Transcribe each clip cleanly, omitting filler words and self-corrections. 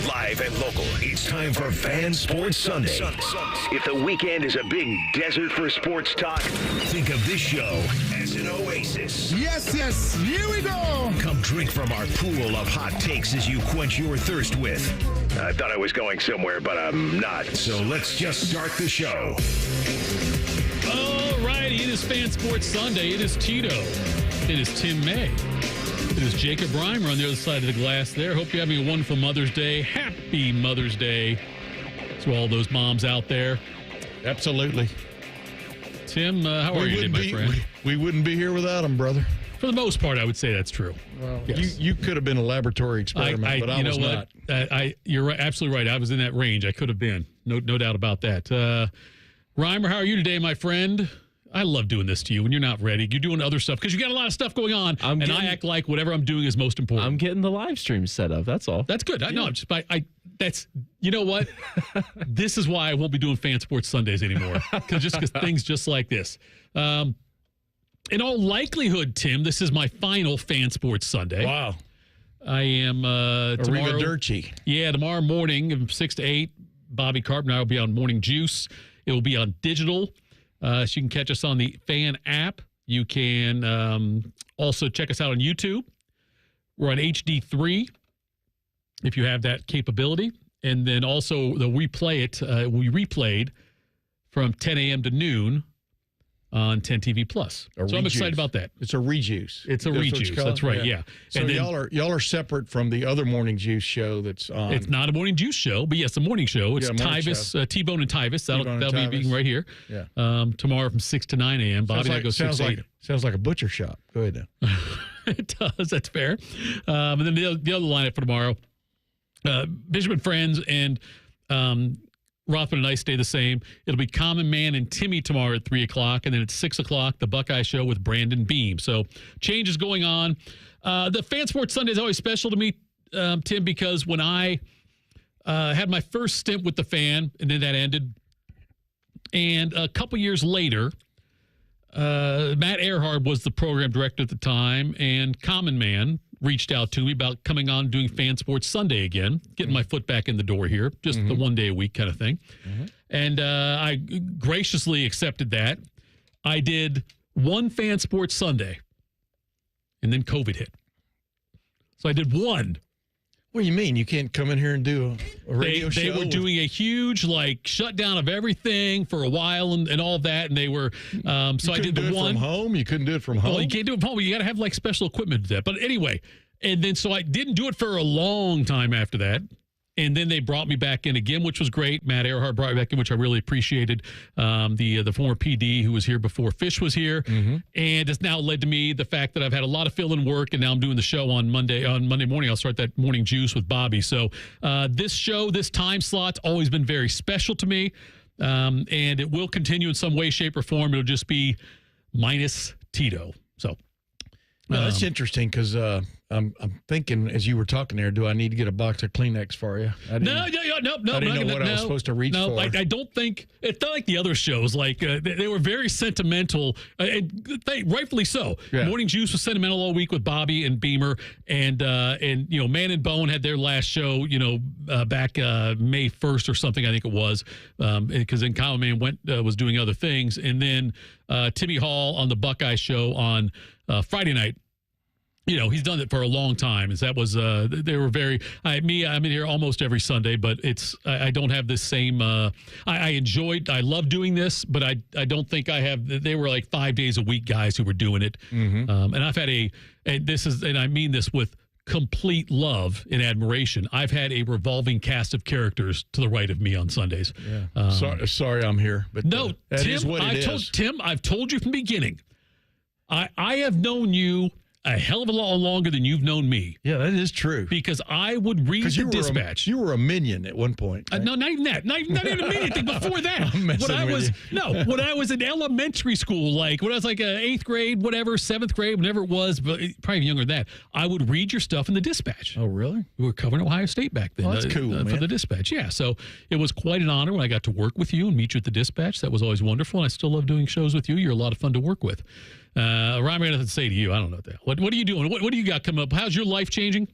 Live and local, it's time for Fan Sports Sunday. If the weekend is a big desert for sports talk, think of this show as an oasis. Yes, here we go. Come drink from our pool of hot takes as you quench your thirst with. I thought I was going somewhere, but I'm not. So let's just start the show. All righty, it is Fan Sports Sunday. It is Tito. It is Tim May. It is Jacob Reimer on the other side of the glass there. Hope you're having a wonderful Mother's Day. Happy Mother's Day to all those moms out there. Absolutely. Tim, how are you today, my friend? We wouldn't be here without them, brother. For the most part, I would say that's true. Well, yes. you could have been a laboratory experiment, but I was not. You're right, absolutely right. I was in that range. I could have been. No doubt about that. Reimer, how are you today, my friend? I love doing this to you when you're not ready. You're doing other stuff because you got a lot of stuff going on, I act like whatever I'm doing is most important. I'm getting the live stream set up. That's all. That's good. I know. That's you know what? This is why I won't be doing Fan Sports Sundays anymore because things just like this. In all likelihood, Tim, this is my final Fan Sports Sunday. Wow. I am tomorrow. Yeah, tomorrow morning from 6 to 8. Bobby Carp and I will be on Morning Juice. It will be on digital. So you can catch us on the Fan app. You can also check us out on YouTube. We're on HD3 if you have that capability. And then also we replayed from 10 a.m. to noon on 10 TV Plus. So I'm excited about that. It's a rejuice. It's a rejuice. That's right, yeah. So and y'all are separate from the other Morning Juice show that's on. It's not a Morning Juice show, but yes, a morning show. It's Tyvis, T-Bone and Tyvis. That'll be being right here. Yeah. Tomorrow from 6 to 9 a.m. Bobby, that goes 6 to 8. Sounds like a butcher shop. Go ahead now. It does. That's fair. And then the other lineup for tomorrow, Bishop and Friends and Rothman and I stay the same. It'll be Common Man and Timmy tomorrow at 3 o'clock. And then at 6 o'clock, the Buckeye Show with Brandon Beam. So change is going on. The Fan Sports Sunday is always special to me, Tim, because when I had my first stint with the Fan, and then that ended, and a couple years later, Matt Earhart was the program director at the time, and Common Man reached out to me about coming on doing Fan Sports Sunday again, getting my foot back in the door here, just the 1 day a week kind of thing. And I graciously accepted that. I did one Fan Sports Sunday, and then COVID hit. So I did one. What do you mean? You can't come in here and do a radio show? They were doing a huge shutdown of everything for a while and all of that, and they were so I did the one from home. You couldn't do it from home. Well, you can't do it from home. You got to have special equipment to do that. But anyway, and then so I didn't do it for a long time after that. And then they brought me back in again, which was great. Matt Earhart brought me back in, which I really appreciated. The former PD who was here before Fish was here. And it's now led to me the fact that I've had a lot of fill-in work, and now I'm doing the show on Monday morning. I'll start that Morning Juice with Bobby. So this show, this time slot's always been very special to me. And it will continue in some way, shape, or form. It'll just be minus Tito. So no, that's interesting because I'm thinking as you were talking there, do I need to get a box of Kleenex for you? No. I didn't know what I was supposed to reach for. No, I don't think it's not like the other shows. They were very sentimental, and rightfully so. Yeah. Morning Juice was sentimental all week with Bobby and Beamer, and Man and Bone had their last show, back May 1st or something, I think it was, because then Common Man was doing other things, and then Timmy Hall on the Buckeye Show on Friday night. He's done it for a long time. That was they were very. I'm in here almost every Sunday, but I don't have this same. I love doing this, but I don't think I have. They were like 5 days a week guys who were doing it, and I've had and I mean this with complete love and admiration. I've had a revolving cast of characters to the right of me on Sundays. Yeah. Sorry, I'm here, but no, that Tim, is what it is. Tim, I've told you from the beginning. I have known you a hell of a lot longer than you've known me. Yeah, that is true. Because I would read the dispatch. You were a minion at one point. Right? No, not even that. Not even a minion thing before that. When I was in elementary school, when I was 8th grade, whatever, 7th grade, whatever it was, but probably younger than that, I would read your stuff in the dispatch. Oh, really? We were covering Ohio State back then. Oh, that's cool, man. For the dispatch, yeah. So it was quite an honor when I got to work with you and meet you at the dispatch. That was always wonderful, and I still love doing shows with you. You're a lot of fun to work with. Ryan, I got nothing to say to you. I don't know that. What are you doing? What do you got coming up? How's your life changing?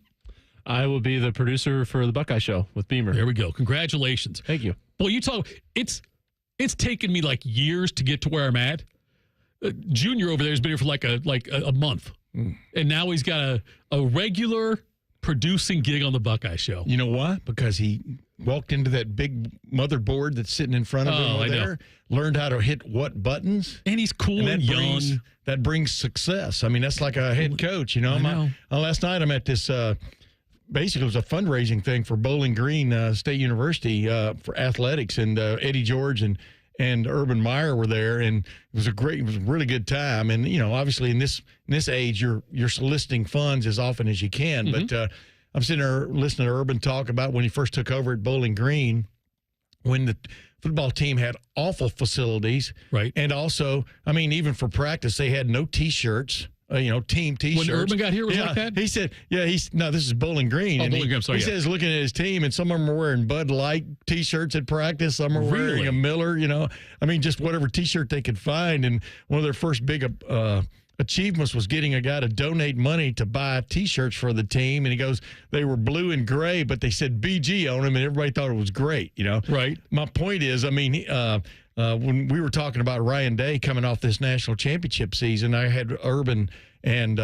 I will be the producer for the Buckeye Show with Beamer. There we go. Congratulations. Thank you. Boy, you talk. It's taken me like years to get to where I'm at. Junior over there has been here for like a month, and now he's got a regular producing gig on the Buckeye Show. You know why? Because he walked into that big motherboard that's sitting in front of him over there, learned how to hit what buttons. And he's cool and young. That brings success. I mean, that's like a head coach, you know. Last night I'm at this, basically it was a fundraising thing for Bowling Green State University for athletics, and Eddie George and Urban Meyer were there, and it was a really good time. And, you know, obviously in this age, you're soliciting funds as often as you can. But I'm sitting there listening to Urban talk about when he first took over at Bowling Green, when the football team had awful facilities. Right. And also, I mean, even for practice, they had no T-shirts. Team T-shirts. When Urban got here, was like that? He said, no, this is Bowling Green. Oh, and Bowling Green, I'm sorry. He says, looking at his team, and some of them are wearing Bud Light T-shirts at practice. Some are wearing a Miller, you know. I mean, just whatever T-shirt they could find. And one of their first big achievements was getting a guy to donate money to buy T-shirts for the team. And he goes, they were blue and gray, but they said BG on them, and everybody thought it was great, you know. Right. My point is, I mean, when we were talking about Ryan Day coming off this national championship season, I had Urban and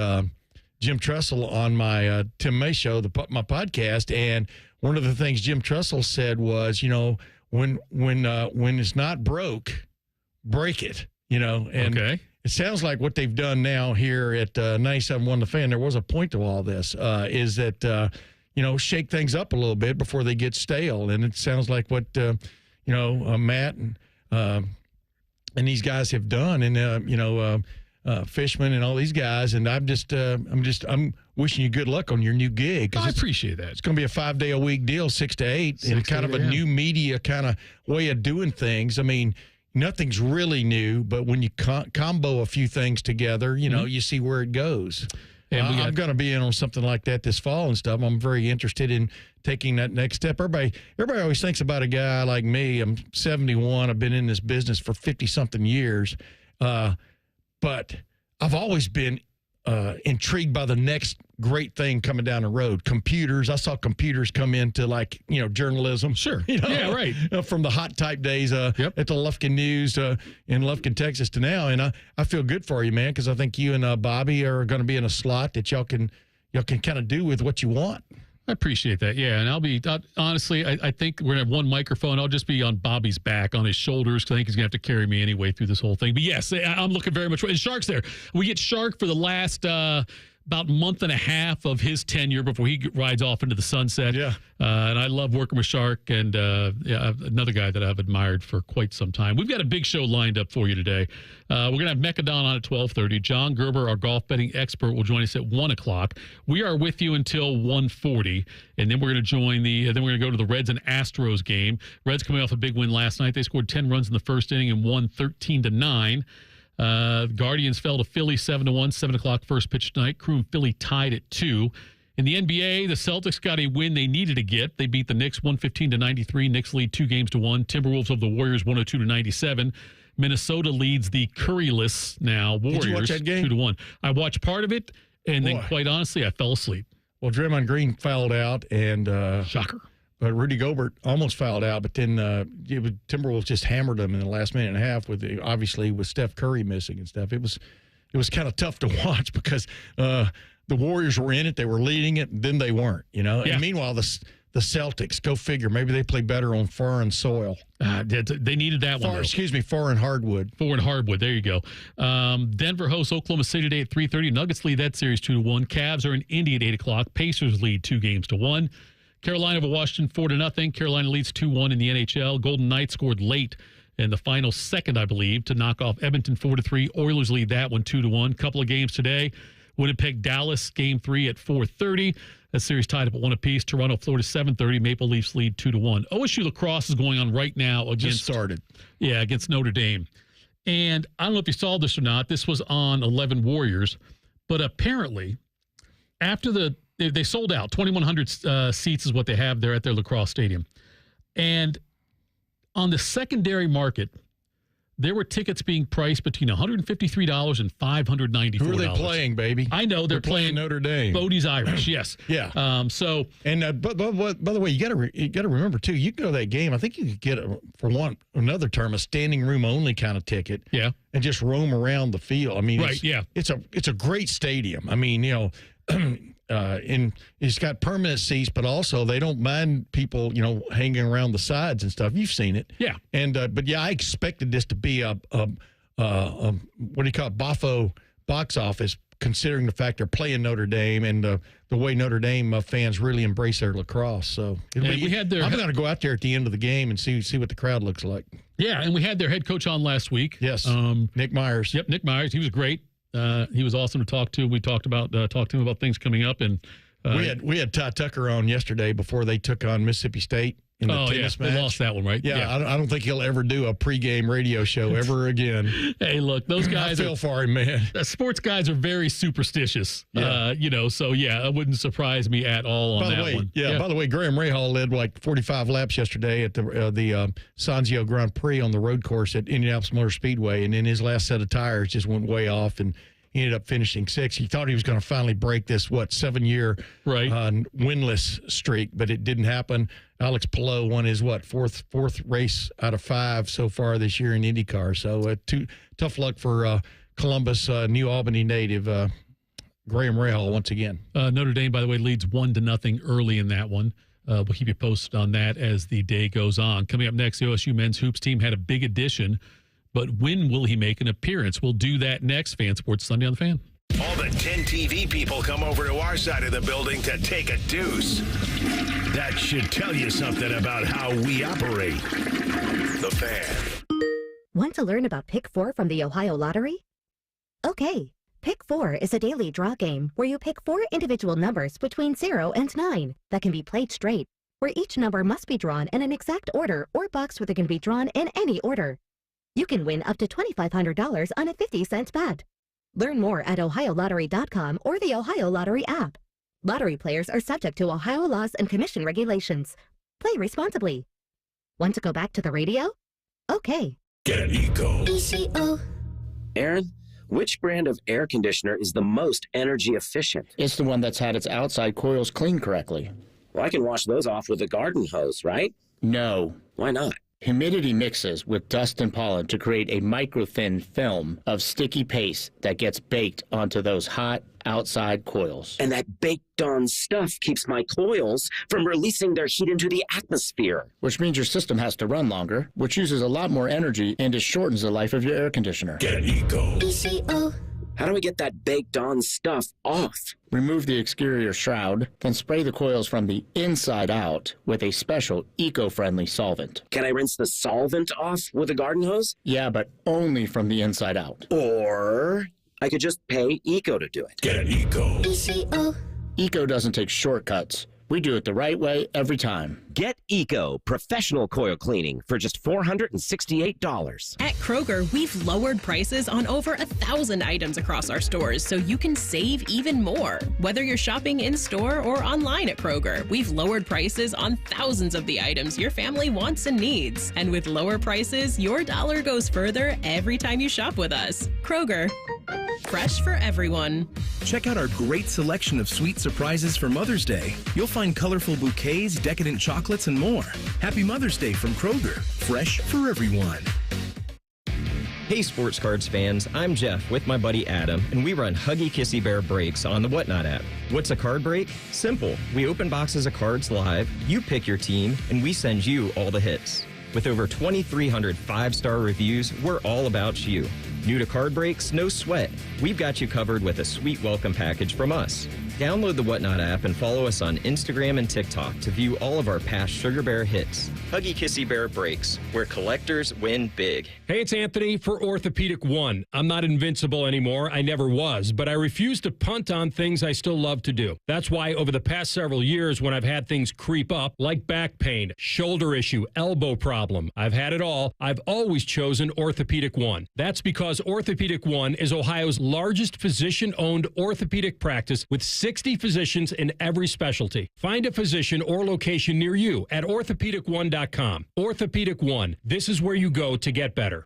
Jim Tressel on my Tim May show, my podcast, and one of the things Jim Tressel said was, you know, when it's not broke, break it, you know. And okay. It sounds like what they've done now here at 97.1 The Fan. There was a point to all this, is that you know, shake things up a little bit before they get stale, and it sounds like what Matt and these guys have done, and Fishman and all these guys, and I'm wishing you good luck on your new gig. I appreciate that. It's going to be a 5-day-a-week deal, 6 to 8, and kind of a new media kind of way of doing things. I mean, nothing's really new, but when you combo a few things together, you know, you see where it goes. And I'm going to be in on something like that this fall and stuff. I'm very interested in taking that next step. Everybody always thinks about a guy like me. I'm 71. I've been in this business for 50-something years. But I've always been intrigued by the next great thing coming down the road. Computers. I saw computers come into, like, you know, journalism. Sure. You know, yeah, right. From the hot type days at the Lufkin News in Lufkin, Texas to now. And I feel good for you, man, because I think you and Bobby are going to be in a slot that y'all can kind of do with what you want. I appreciate that. Yeah, and I'll be honestly, I think we're gonna have one microphone. I'll just be on Bobby's back, on his shoulders, because I think he's gonna have to carry me anyway through this whole thing. But yes, I'm looking very much. And Shark's there. We get Shark for the last about month and a half of his tenure before he rides off into the sunset. Yeah, and I love working with Shark, and another guy that I've admired for quite some time. We've got a big show lined up for you today. We're going to have Mekka Don on at 12:30. John Gerber, our golf betting expert, will join us at 1 o'clock. We are with you until 1:40, and then we're going to join then we're going to go to the Reds and Astros game. Reds coming off a big win last night. They scored 10 runs in the first inning and won 13-9. Guardians fell to Philly 7-1, 7 o'clock first pitch tonight. Crew and Philly tied at 2. In the NBA, the Celtics got a win they needed to get. They beat the Knicks 115-93. Knicks lead 2-1. Timberwolves of the Warriors 102-97. Minnesota leads the Curryless now Warriors. Did you watch that game? 2-1. I watched part of it, and then quite honestly, I fell asleep. Well, Draymond Green fouled out, and shocker. But Rudy Gobert almost fouled out, but then Timberwolves just hammered them in the last minute and a half. Obviously with Steph Curry missing and stuff. It was kind of tough to watch because the Warriors were in it, they were leading it, and then they weren't. You know. Yeah. And meanwhile, the Celtics, go figure, maybe they play better on foreign soil. They needed that one. Foreign hardwood. Foreign hardwood. There you go. Denver hosts Oklahoma City today at 3:30. Nuggets lead that series 2-1. Cavs are in Indy at 8 o'clock. Pacers lead 2-1. Carolina over Washington 4-0. Carolina leads 2-1 in the NHL. Golden Knights scored late in the final second, I believe, to knock off Edmonton 4-3. Oilers lead that one 2-1. Couple of games today. Winnipeg, Dallas, Game 3 at 4:30. That series tied up at 1 apiece. Toronto, Florida, 7:30. Maple Leafs lead 2-1. OSU lacrosse is going on right now against Notre Dame. And I don't know if you saw this or not. This was on 11 Warriors, but apparently after they sold out. 2,100 seats is what they have there at their lacrosse stadium. And on the secondary market, there were tickets being priced between $153 and $594. Who are they playing, baby? I know they're playing Notre Dame. Bodie's Irish, yes. Yeah. But by the way, you got to remember too. You can go to that game. I think you could get another term, a standing room only kind of ticket. Yeah. And just roam around the field. I mean, right. It's a great stadium. I mean, and it's got permanent seats, but also they don't mind people, hanging around the sides and stuff. You've seen it. Yeah. And but I expected this to be a what do you call it, Boffo box office, considering the fact they're playing Notre Dame and the way Notre Dame fans really embrace their lacrosse. So I'm going to go out there at the end of the game and see what the crowd looks like. Yeah, and we had their head coach on last week. Yes, Nick Myers. Yep, Nick Myers. He was great. He was awesome to talk to. We talked to him about things coming up, and we had Ty Tucker on yesterday before they took on Mississippi State in the tennis match. They lost that one, right? Yeah. I don't think he'll ever do a pregame radio show ever again. Hey, look, those guys. I feel for him, man. Sports guys are very superstitious. Yeah. So it wouldn't surprise me at all on that one. Yeah. By the way, Graham Rahal led like 45 laps yesterday at the Sanzio Grand Prix on the road course at Indianapolis Motor Speedway, and then his last set of tires just went way off, and he ended up finishing 6th. He thought he was going to finally break this 7-year winless streak, but it didn't happen. Alex Palou won his fourth race out of 5 so far this year in IndyCar. So tough luck for Columbus, New Albany native Graham Rahal once again. Notre Dame, by the way, leads 1-0 early in that one. We'll keep you posted on that as the day goes on. Coming up next, the OSU men's hoops team had a big addition, but when will he make an appearance? We'll do that next. Fan Sports Sunday on the Fan. All the 10 TV people come over to our side of the building to take a deuce. That should tell you something about how we operate. The Fan. Want to learn about Pick 4 from the Ohio Lottery? Okay, Pick 4 is a daily draw game where you pick 4 individual numbers between 0 and 9 that can be played straight, where each number must be drawn in an exact order or boxed where they can be drawn in any order. You can win up to $2,500 on a 50-cent bet. Learn more at OhioLottery.com or the Ohio Lottery app. Lottery players are subject to Ohio laws and commission regulations. Play responsibly. Want to go back to the radio? Okay. Get Eco. ECO. Aaron, which brand of air conditioner is the most energy efficient? It's the one that's had its outside coils cleaned correctly. Well, I can wash those off with a garden hose, right? No. Why not? Humidity mixes with dust and pollen to create a microthin film of sticky paste that gets baked onto those hot outside coils. And that baked-on stuff keeps my coils from releasing their heat into the atmosphere. Which means your system has to run longer, which uses a lot more energy and it shortens the life of your air conditioner. Get Eco. ECO. How do we get that baked-on stuff off? Remove the exterior shroud, then spray the coils from the inside out with a special eco-friendly solvent. Can I rinse the solvent off with a garden hose? Yeah, but only from the inside out. Or I could just pay Eco to do it. Get Eco. ECO. Eco doesn't take shortcuts. We do it the right way every time. Get Eco professional coil cleaning for just $468. At Kroger, we've lowered prices on over 1,000 items across our stores so you can save even more. Whether you're shopping in-store or online at Kroger, we've lowered prices on thousands of the items your family wants and needs. And with lower prices, your dollar goes further every time you shop with us. Kroger, fresh for everyone. Check out our great selection of sweet surprises for Mother's Day. You'll find colorful bouquets, decadent chocolates, and more. Happy Mother's Day from Kroger. Fresh for everyone. Hey Sports Cards fans, I'm Jeff with my buddy Adam, and we run Huggy Kissy Bear breaks on the Whatnot app. What's a card break? Simple. We open boxes of cards live, you pick your team, and we send you all the hits. With over 2,300 5-star reviews, we're all about you. New to card breaks? No sweat. We've got you covered with a sweet welcome package from us. Download the Whatnot app and follow us on Instagram and TikTok to view all of our past Sugar Bear hits. Huggy Kissy Bear breaks, where collectors win big. Hey, it's Anthony for Orthopedic One. I'm not invincible anymore. I never was, but I refuse to punt on things I still love to do. That's why over the past several years, when I've had things creep up, like back pain, shoulder issue, elbow problem, I've had it all, I've always chosen Orthopedic One. That's because Orthopedic One is Ohio's largest physician-owned orthopedic practice with 60 physicians in every specialty. Find a physician or location near you at orthopedic1.com. Orthopedic One. This is where you go to get better.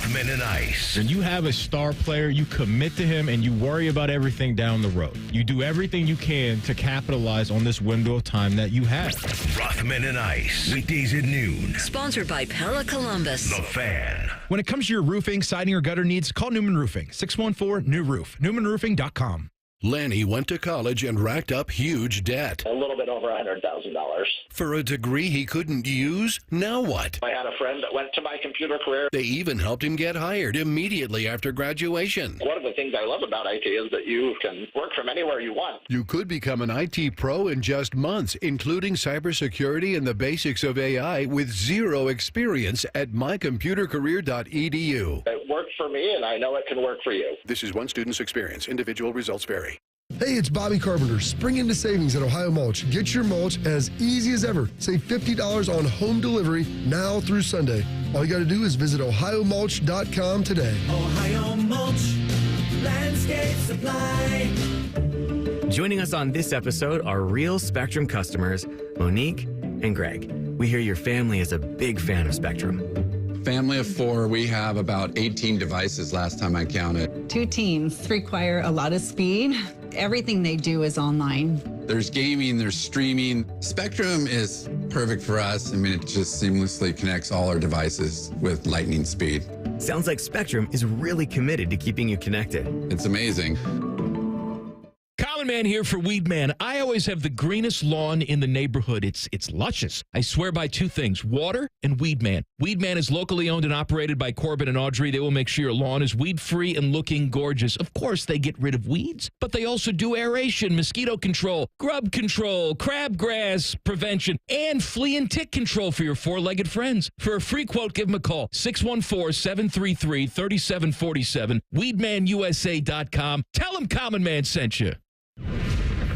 Rothman and Ice. When you have a star player, you commit to him and you worry about everything down the road. You do everything you can to capitalize on this window of time that you have. Rothman and Ice. Weekdays at noon. Sponsored by Pella Columbus. The Fan. When it comes to your roofing, siding, or gutter needs, call Newman Roofing. 614-NEW-ROOF. NewmanRoofing.com. Lanny went to college and racked up huge debt. A little bit over $100,000. For a degree he couldn't use? Now what? I had a friend that went to my computer career. They even helped him get hired immediately after graduation. One of the things I love about IT is that you can work from anywhere you want. You could become an IT pro in just months, including cybersecurity and the basics of AI with zero experience at mycomputercareer.edu. It worked for me, and I know it can work for you. This is one student's experience. Individual results vary. Hey, it's Bobby Carpenter. Spring into savings at Ohio Mulch. Get your mulch as easy as ever. Save $50 on home delivery now through Sunday. All you got to do is visit ohiomulch.com today. Ohio Mulch, landscape supply. Joining us on this episode are real Spectrum customers, Monique and Greg. We hear your family is a big fan of Spectrum. Family of 4, we have about 18 devices last time I counted. 2 teams require a lot of speed. Everything they do is online. There's gaming, there's streaming. Spectrum is perfect for us. I mean, it just seamlessly connects all our devices with lightning speed. Sounds like Spectrum is really committed to keeping you connected. It's amazing. Common Man here for Weed Man. I always have the greenest lawn in the neighborhood. It's luscious. I swear by 2 things, water and Weed Man. Weed Man is locally owned and operated by Corbin and Audrey. They will make sure your lawn is weed-free and looking gorgeous. Of course, they get rid of weeds, but they also do aeration, mosquito control, grub control, crabgrass prevention, and flea and tick control for your 4-legged friends. For a free quote, give them a call, 614-733-3747, weedmanusa.com. Tell them Common Man sent you.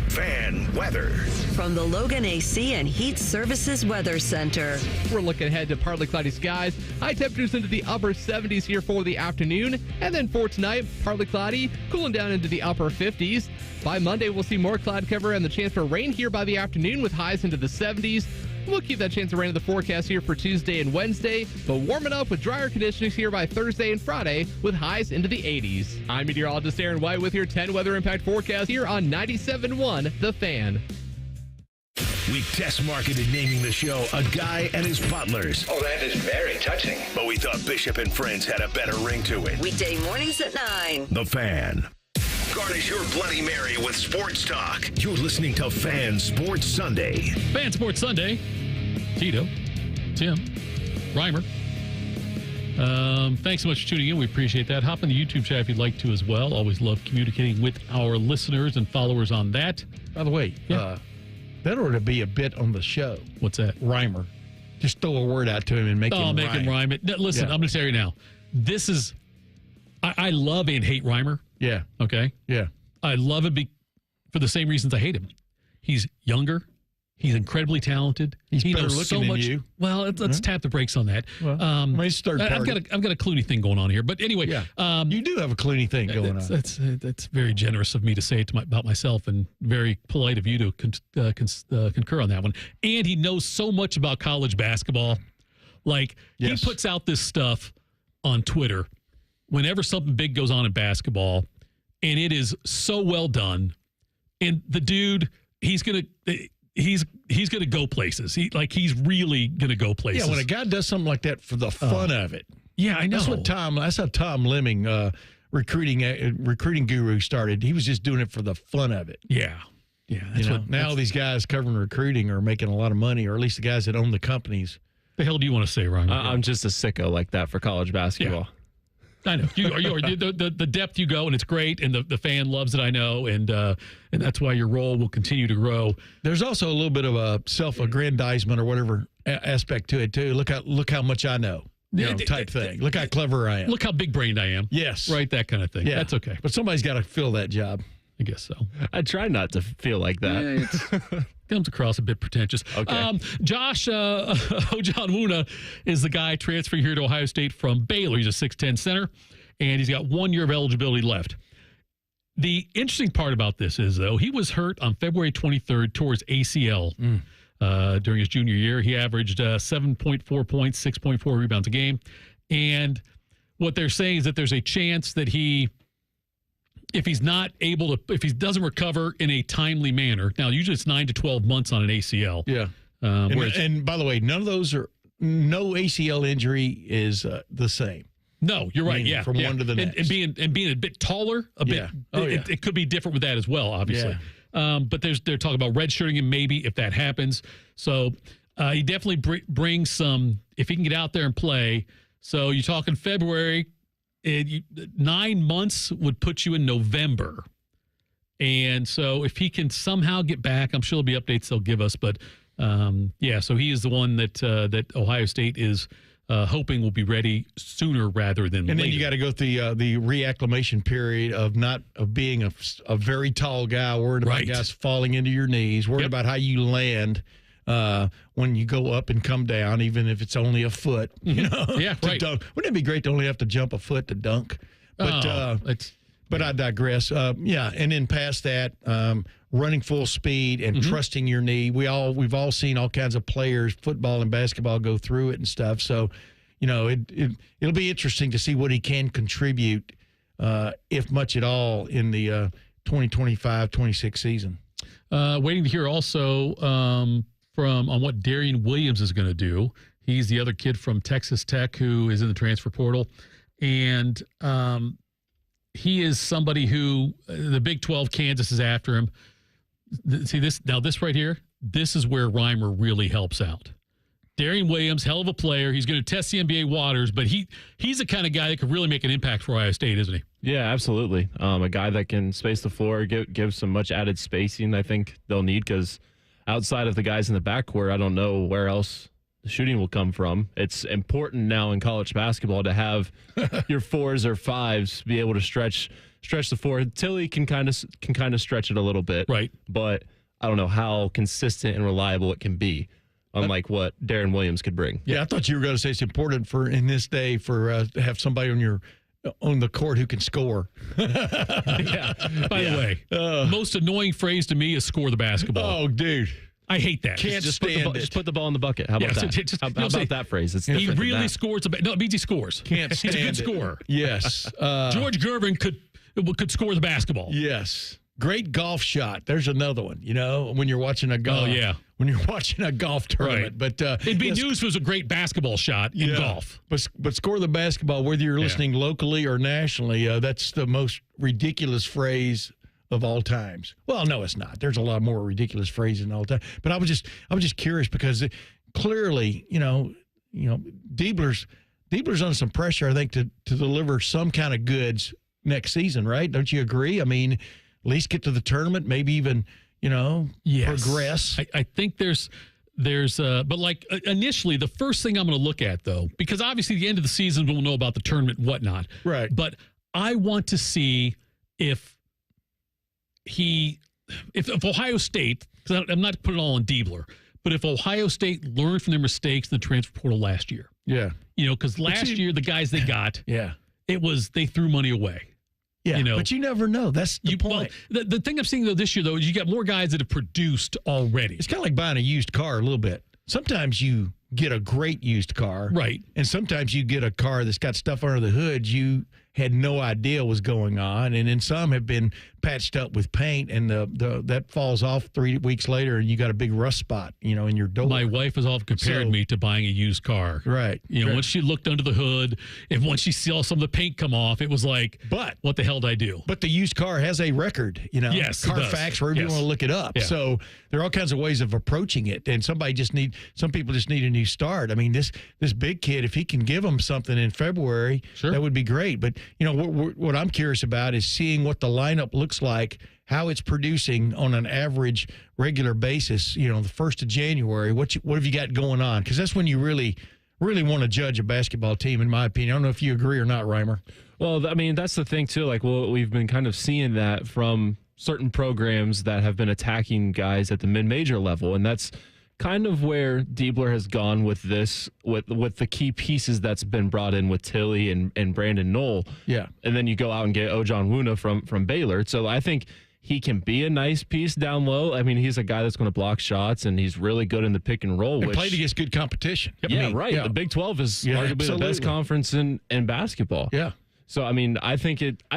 Fan weather. From the Logan AC and Heat Services Weather Center. We're looking ahead to partly cloudy skies. High temperatures into the upper 70s here for the afternoon. And then for tonight, partly cloudy, cooling down into the upper 50s. By Monday, we'll see more cloud cover and the chance for rain here by the afternoon with highs into the 70s. We'll keep that chance of rain in the forecast here for Tuesday and Wednesday, but warming up with drier conditions here by Thursday and Friday with highs into the 80s. I'm meteorologist Aaron White with your 10 weather impact forecast here on 97.1 The Fan. We test marketed naming the show A Guy and His Butlers. Oh, that is very touching. But we thought Bishop and Friends had a better ring to it. Weekday mornings at 9. The Fan. Garnish your Bloody Mary with sports talk. You're listening to Fan Sports Sunday. Fan Sports Sunday. Tito, Tim, Reimer. Thanks so much for tuning in. We appreciate that. Hop on the YouTube chat if you'd like to as well. Always love communicating with our listeners and followers on that. By the way, that ought to be a bit on the show. What's that? Reimer. Just throw a word out to him and make him rhyme it. No, listen, I'm going to tell you now. This is, I love and hate Reimer. Yeah. Okay? Yeah. I love him for the same reasons I hate him. He's younger. He's incredibly talented. He better looking than you. Well, let's tap the brakes on that. Well, he's third party. I've got a Clooney thing going on here. But anyway. Yeah. You do have a Clooney thing going on. That's very generous of me to say it about myself and very polite of you to concur on that one. And he knows so much about college basketball. Like, he puts out this stuff on Twitter whenever something big goes on in basketball, and it is so well done. And the dude, he's gonna go places. He's really gonna go places. Yeah, when a guy does something like that for the fun of it. Yeah, I know. That's how Tom Lemming, recruiting guru, started. He was just doing it for the fun of it. Yeah. Yeah. Now these guys covering recruiting are making a lot of money, or at least the guys that own the companies. The hell do you want to say, Ryan? I'm just a sicko like that for college basketball. Yeah. I know. The depth you go, and it's great, and the fan loves it, I know, and that's why your role will continue to grow. There's also a little bit of a self-aggrandizement or whatever aspect to it, too. Look how much I know, type thing. Look how clever I am. Look how big-brained I am. Yes. Right, that kind of thing. Yeah. That's okay. But somebody's got to fill that job. I guess so. I try not to feel like that. Yeah, comes across a bit pretentious. Okay. Josh Ojianwuna is the guy transferring here to Ohio State from Baylor. He's a 6'10 center, and he's got 1 year of eligibility left. The interesting part about this is, though, he was hurt on February 23rd towards ACL during his junior year. He averaged 7.4 points, 6.4 rebounds a game. And what they're saying is that there's a chance that if he doesn't recover in a timely manner, now usually it's 9 to 12 months on an ACL. Yeah. And by the way, no ACL injury is the same. No, you're right. Yeah, from one to the next, and being a bit taller, it could be different with that as well, obviously. Yeah. But they're talking about redshirting him maybe if that happens. So he definitely brings some if he can get out there and play. So you're talking February, 9 months would put you in November, and so if he can somehow get back, I'm sure there'll be updates they'll give us. But so he is the one that Ohio State is. Hoping will be ready sooner rather than later. And then you got to go through the reacclimation period of being a very tall guy, worried about guys falling into your knees, worried about how you land when you go up and come down, even if it's only a foot. You know, dunk. Wouldn't it be great to only have to jump a foot to dunk? But I digress. And then past that, running full speed and trusting your knee. We've all seen all kinds of players, football and basketball, go through it and stuff. So, it'll be interesting to see what he can contribute, if much at all, in the 2025-26 season. Waiting to hear also on what Darian Williams is going to do. He's the other kid from Texas Tech who is in the transfer portal, and he is somebody who the Big 12, Kansas is after him. See this right here. This is where Reimer really helps out. Darian Williams, hell of a player. He's going to test the NBA waters, but he's the kind of guy that could really make an impact for Ohio State, isn't he? Yeah, absolutely. A guy that can space the floor, give some much added spacing. I think they'll need because outside of the guys in the backcourt, I don't know where else the shooting will come from. It's important now in college basketball to have your 4s or 5s be able to stretch the floor. Tilly can kind of stretch it a little bit, right? But I don't know how consistent and reliable it can be, unlike what Darren Williams could bring. Yeah, I thought you were going to say it's important in this day to have somebody on the court who can score. By the way, most annoying phrase to me is "score the basketball." Oh, dude. I hate that. Just put the ball in the bucket. How about that? How about that phrase? It's he really scores. No, it means he scores. Can't stand He's a good scorer. Yes. George Gerber could score the basketball. Yes. Great golf shot. There's another one, when you're watching a golf. Oh, yeah. When you're watching a golf tournament. Right. But it'd be news if it was a great basketball shot in golf. But score the basketball, whether you're listening locally or nationally, that's the most ridiculous phrase of all times. Well, no, it's not. There's a lot more ridiculous phrases than all time. But I was just curious because clearly, Diebler's under some pressure, I think, to deliver some kind of goods next season, right? Don't you agree? I mean, at least get to the tournament, maybe even, progress. I think there's but like initially, the first thing I'm going to look at, though, because obviously the end of the season we'll know about the tournament and whatnot. Right. But I want to see if Ohio State, because I'm not putting it all on Diebler, but if Ohio State learned from their mistakes in the transfer portal last year. Yeah. Because last year, the guys they got, they threw money away. Yeah, but you never know. That's the point. Well, the thing I'm seeing, though, this year, though, is you got more guys that have produced already. It's kind of like buying a used car a little bit. Sometimes you get a great used car. Right. And sometimes you get a car that's got stuff under the hood you had no idea was going on. And then some have been patched up with paint, and that falls off 3 weeks later, and you got a big rust spot, in your door. My wife has often compared me to buying a used car. Right. Once she looked under the hood, and once she saw some of the paint come off, it was like, what the hell did I do? But the used car has a record, Yes, Carfax, wherever you want to look it up. Yeah. So there are all kinds of ways of approaching it, and some people just need a new start. I mean, this big kid, if he can give them something in February, that would be great. But what I'm curious about is seeing what the lineup looks like, how it's producing on an average regular basis, the 1st of January. What have you got going on? Because that's when you really want to judge a basketball team, in my opinion. I don't know if you agree or not, Reimer. Well, I mean, that's the thing, too. Like, we've been kind of seeing that from certain programs that have been attacking guys at the mid-major level, and that's kind of where Diebler has gone with this, with the key pieces that's been brought in with Tilly and Brandon Knoll. Yeah. And then you go out and get Ojianwuna from Baylor. So I think he can be a nice piece down low. I mean, he's a guy that's going to block shots, and he's really good in the pick and roll. And played against good competition. Yeah, right. Yeah. The Big 12 is arguably the best conference in basketball. Yeah. So, I mean, I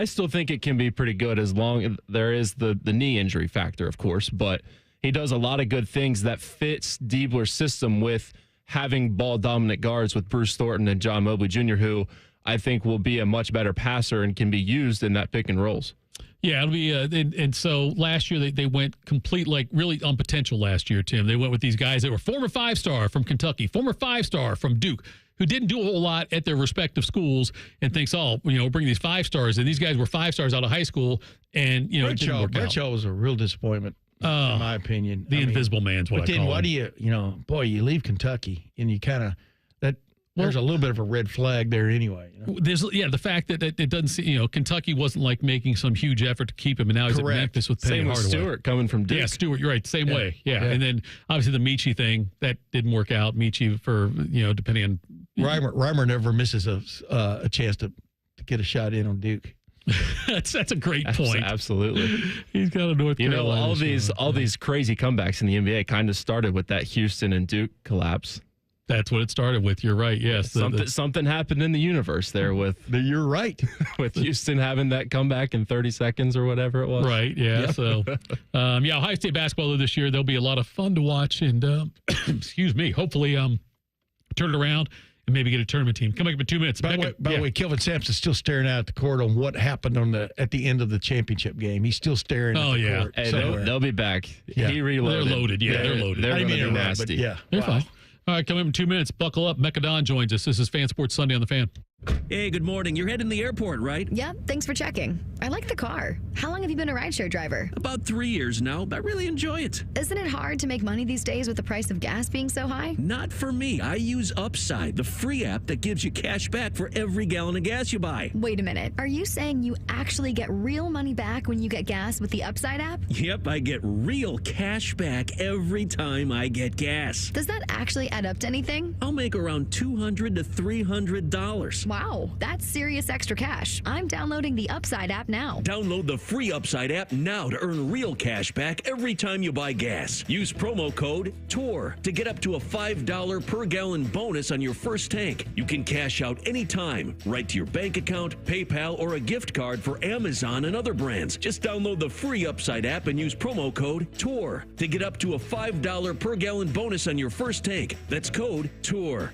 still think it can be pretty good as long as there is the knee injury factor, of course, but he does a lot of good things that fits Diebler's system with having ball-dominant guards with Bruce Thornton and John Mobley Jr., who I think will be a much better passer and can be used in that pick and rolls. Yeah, it'll be, and so last year they went complete, like really on potential last year, Tim. They went with these guys that were former 5-star from Kentucky, former 5-star from Duke, who didn't do a whole lot at their respective schools, and thinks, bring these 5-stars. And these guys were 5-stars out of high school, and, it didn't work out. Bradshaw was a real disappointment, in my opinion. The invisible man's what I call him. But then what do you leave Kentucky, and you kind of, there's a little bit of a red flag there anyway. There's the fact that it doesn't see, Kentucky wasn't like making some huge effort to keep him, and now he's at Memphis with Penny Hardaway. Same with Stewart coming from Duke. Yeah, Stewart, you're right, same way. Yeah. And then obviously the Michi thing that didn't work out. Michi for depending on Reimer never misses a chance to get a shot in on Duke. That's a great point. Absolutely. He's got a North Carolina. All these crazy comebacks in the NBA kind of started with that Houston and Duke collapse. That's what it started with. You're right. Yes. Something happened in the universe there with. You're right. With Houston having that comeback in 30 seconds or whatever it was. Right. Yeah. Yep. So, Ohio State basketball this year, they'll be a lot of fun to watch. And, excuse me, hopefully turn it around and maybe get a tournament team. Coming up in 2 minutes. By the way, Kelvin Sampson's still staring out at the court on what happened at the end of the championship game. He's still staring at the court. Hey, they'll be back. Yeah. He reloaded. They're loaded. Yeah, they're loaded. They're going to be nasty. They're fine. All right, coming up in 2 minutes. Buckle up. Mekka Don joins us. This is Fan Sports Sunday on the Fan. Hey, good morning. You're heading to the airport, right? Yep, thanks for checking. I like the car. How long have you been a rideshare driver? About 3 years now, but I really enjoy it. Isn't it hard to make money these days with the price of gas being so high? Not for me. I use Upside, the free app that gives you cash back for every gallon of gas you buy. Wait a minute. Are you saying you actually get real money back when you get gas with the Upside app? Yep, I get real cash back every time I get gas. Does that actually add up to anything? I'll make around $200 to $300. Wow, that's serious extra cash. I'm downloading the Upside app now. Download the free Upside app now to earn real cash back every time you buy gas. Use promo code TOUR to get up to a $5 per gallon bonus on your first tank. You can cash out anytime, right to your bank account, PayPal, or a gift card for Amazon and other brands. Just download the free Upside app and use promo code TOUR to get up to a $5 per gallon bonus on your first tank. That's code TOUR.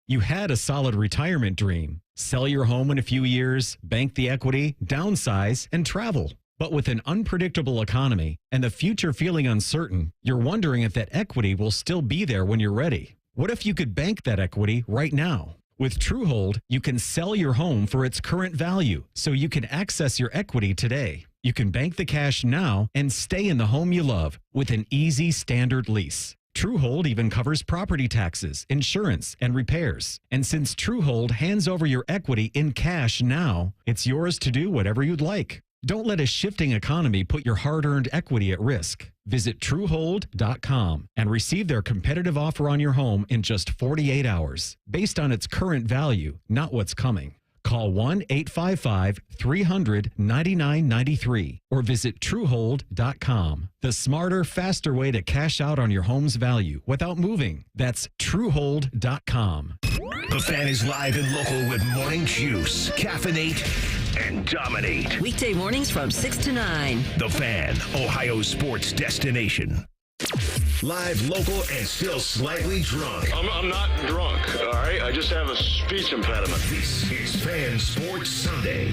You had a solid retirement dream. Sell your home in a few years, bank the equity, downsize, and travel. But with an unpredictable economy and the future feeling uncertain, you're wondering if that equity will still be there when you're ready. What if you could bank that equity right now? With TrueHold, you can sell your home for its current value, so you can access your equity today. You can bank the cash now and stay in the home you love with an easy standard lease. TrueHold even covers property taxes, insurance, and repairs. And since TrueHold hands over your equity in cash now, it's yours to do whatever you'd like. Don't let a shifting economy put your hard-earned equity at risk. Visit TrueHold.com and receive their competitive offer on your home in just 48 hours, based on its current value, not what's coming. Call 1-855-300-9993 or visit TrueHold.com. The smarter, faster way to cash out on your home's value without moving. That's TrueHold.com. The Fan is live and local with Morning Juice, Caffeinate, and Dominate. Weekday mornings from 6 to 9. The Fan, Ohio's sports destination. Live, local, and still slightly drunk. I'm not drunk, all right? I just have a speech impediment. This is Fan Sports Sunday.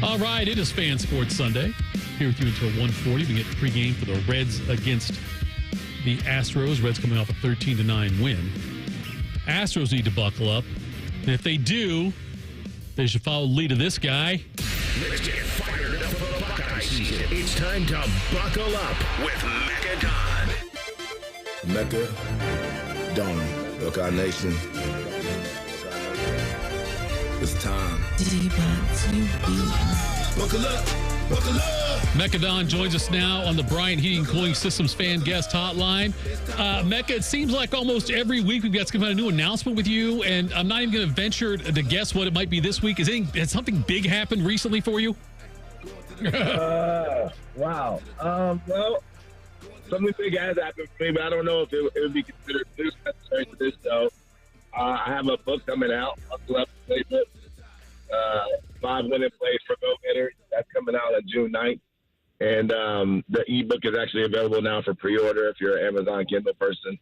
All right, it is Fan Sports Sunday. Here with you until 1:40. We get pregame for the Reds against the Astros. Reds coming off a 13-9 win. Astros need to buckle up. And if they do, they should follow the lead of this guy. Let's get fired up for Buckeye season. It's time to buckle up with Mekka Don. Mekka Don, Buckeye Nation. It's time. Buckle up, buckle up. Mekka Don joins us now on the Bryant Heating and Cooling Systems Fan Guest Hotline. Mekka, it seems like almost every week we've got some kind of new announcement with you, and I'm not even going to venture to guess what it might be this week. Has something big happened recently for you? Wow. Well, something big has happened for me, but I don't know if it would be considered news necessary for this, though. I have a book coming out, Buckle Up Playbook, 5 winning plays for go-getters. That's coming out on June 9th. And the ebook is actually available now for pre-order if you're an Amazon Kindle person.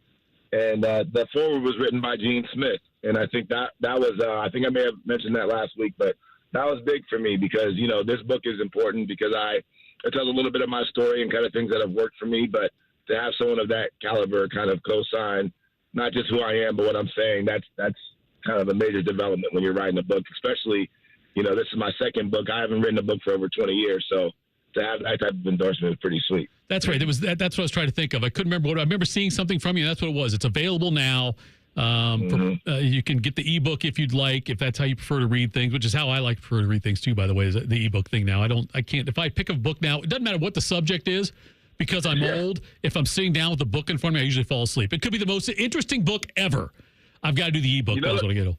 And the foreword was written by Gene Smith. And I think that was, I think I may have mentioned that last week, but that was big for me because, you know, this book is important because it tells a little bit of my story and kind of things that have worked for me. But to have someone of that caliber kind of co-sign, not just who I am, but what I'm saying, that's kind of a major development when you're writing a book, especially, you know, this is my second book. I haven't written a book for over 20 years. So to have that type of endorsement is pretty sweet. That's right. That's what I was trying to think of. I couldn't remember I remember seeing something from you. And that's what it was. It's available now. You can get the ebook if you'd like, if that's how you prefer to read things, which is how I prefer to read things too, by the way, is the ebook thing now. I can't, if I pick a book now, it doesn't matter what the subject is because I'm old. If I'm sitting down with the book in front of me, I usually fall asleep. It could be the most interesting book ever. I've got to do the ebook. That's what I get.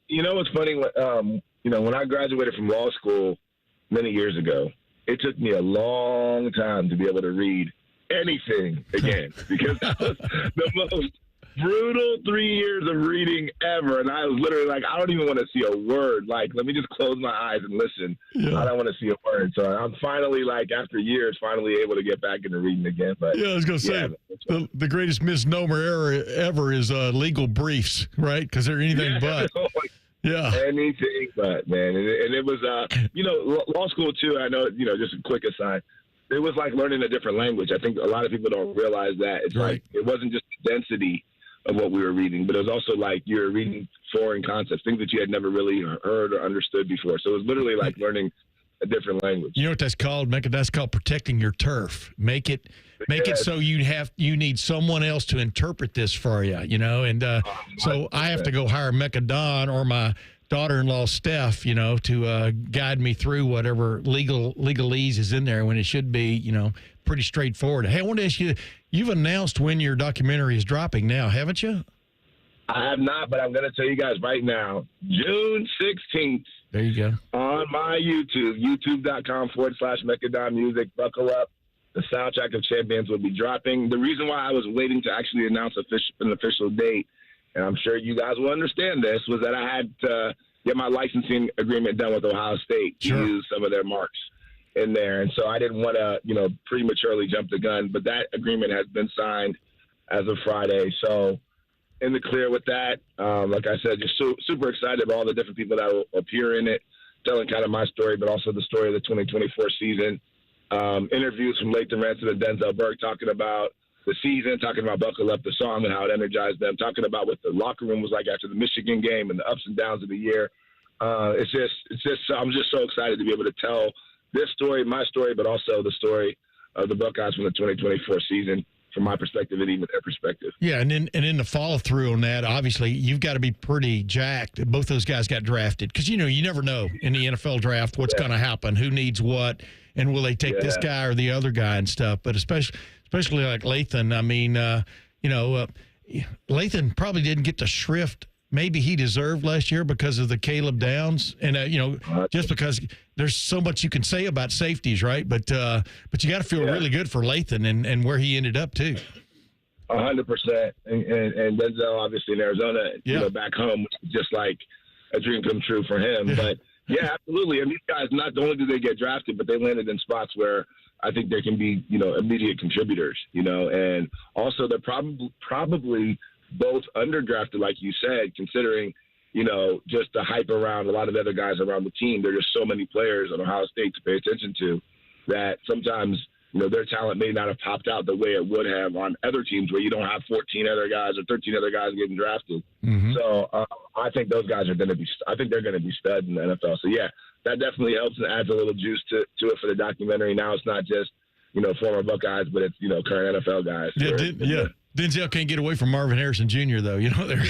You know what's funny? You know, when I graduated from law school many years ago, it took me a long time to be able to read anything again because that was the most brutal 3 years of reading ever. And I was literally like, I don't even want to see a word. Like, let me just close my eyes and listen. Yeah. I don't want to see a word. So I'm finally, after years, finally able to get back into reading again. But yeah, I was going to say, the greatest misnomer ever is legal briefs, right? Because they're anything but. Yeah. Anything but, man. And it was, law school, too, I know, just a quick aside. It was like learning a different language. I think a lot of people don't realize that. It's right. It wasn't just the density of what we were reading, but it was also you were reading foreign concepts, things that you had never really heard or understood before. So it was literally like learning a different language. You know what that's called, Mekka? That's called protecting your turf. Make it so you need someone else to interpret this for you, and so I have to go hire Mekka Don or my daughter-in-law Steph, to guide me through whatever legalese is in there when it should be, pretty straightforward. Hey, I want to ask you, you've announced when your documentary is dropping now, haven't you? I have not, but I'm going to tell you guys right now, June 16th. There you go. On my YouTube, youtube.com/Mekka Don Music. Buckle up. The soundtrack of Champions will be dropping. The reason why I was waiting to actually announce an official date, and I'm sure you guys will understand this, was that I had to get my licensing agreement done with Ohio State to use some of their marks in there. And so I didn't want to, prematurely jump the gun, but that agreement has been signed as of Friday. So in the clear with that, like I said, just super excited about all the different people that will appear in it, telling kind of my story, but also the story of the 2024 season. Interviews from Lathan Ransom and Denzel Burke talking about the season, talking about Buckle Up, the song, and how it energized them, talking about what the locker room was like after the Michigan game and the ups and downs of the year. It's just, I'm just so excited to be able to tell this story, my story, but also the story of the Buckeyes from the 2024 season from my perspective and even their perspective. Yeah, and in the follow through on that, obviously you've got to be pretty jacked. Both those guys got drafted because you never know in the NFL draft what's going to happen, who needs what, and will they take this guy or the other guy and stuff. But especially like Lathan, I mean, Lathan probably didn't get the shrift maybe he deserved last year because of the Caleb Downs, and just because there's so much you can say about safeties, right? But you got to feel really good for Lathan and where he ended up too. 100%, and Denzel obviously in Arizona, back home, just like a dream come true for him. Yeah. But yeah, absolutely. And these guys, not only do they get drafted, but they landed in spots where I think they can be, immediate contributors. And also they're probably both underdrafted, like you said, considering, just the hype around a lot of the other guys around the team. There are just so many players at Ohio State to pay attention to that sometimes, their talent may not have popped out the way it would have on other teams where you don't have 14 other guys or 13 other guys getting drafted. Mm-hmm. So I think those guys are going to be – I think they're going to be studs in the NFL. So, yeah, that definitely helps and adds a little juice to it for the documentary. Now it's not just, former Buckeyes, but it's, current NFL guys. Yeah, Denzel can't get away from Marvin Harrison Jr., though. They're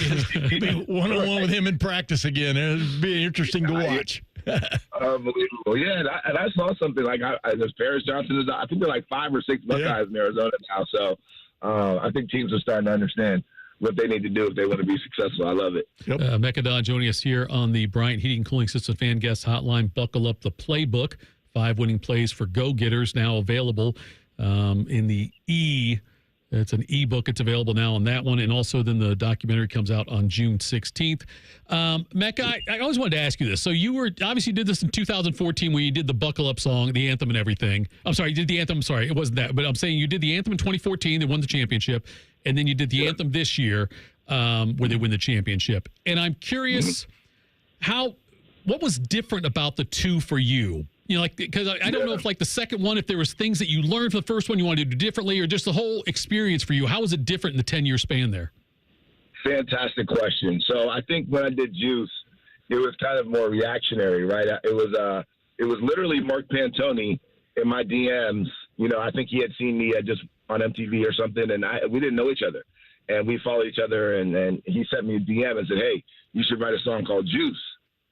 be one-on-one with him in practice again. It'll be interesting to watch. Unbelievable. Yeah, and I saw something there's Paris Johnson. I think there are 5 or 6 Buckeyes in Arizona now. So I think teams are starting to understand what they need to do if they want to be successful. I love it. Yep. Mekka Don joining us here on the Bryant Heating and Cooling System Fan Guest Hotline. Buckle up the playbook. 5 winning plays for go-getters, now available in the It's an ebook. It's available now on that one. And also then the documentary comes out on June 16th. Mekka, I always wanted to ask you this. So you were obviously did this in 2014 where you did the Buckle Up song, the anthem and everything. I'm sorry, you did the anthem. I'm sorry, it wasn't that. But I'm saying you did the anthem in 2014. They won the championship. And then you did the anthem this year where they win the championship. And I'm curious what was different about the two for you? You know, like, because I don't know if like the second one, if there was things that you learned from the first one you wanted to do differently, or just the whole experience for you. How was it different in the 10-year span there? Fantastic question. So I think when I did Juice, it was kind of more reactionary, right? It was literally Mark Pantoni in my DMs. You know, I think he had seen me just on MTV or something, and we didn't know each other. And we followed each other, and he sent me a DM and said, hey, you should write a song called Juice.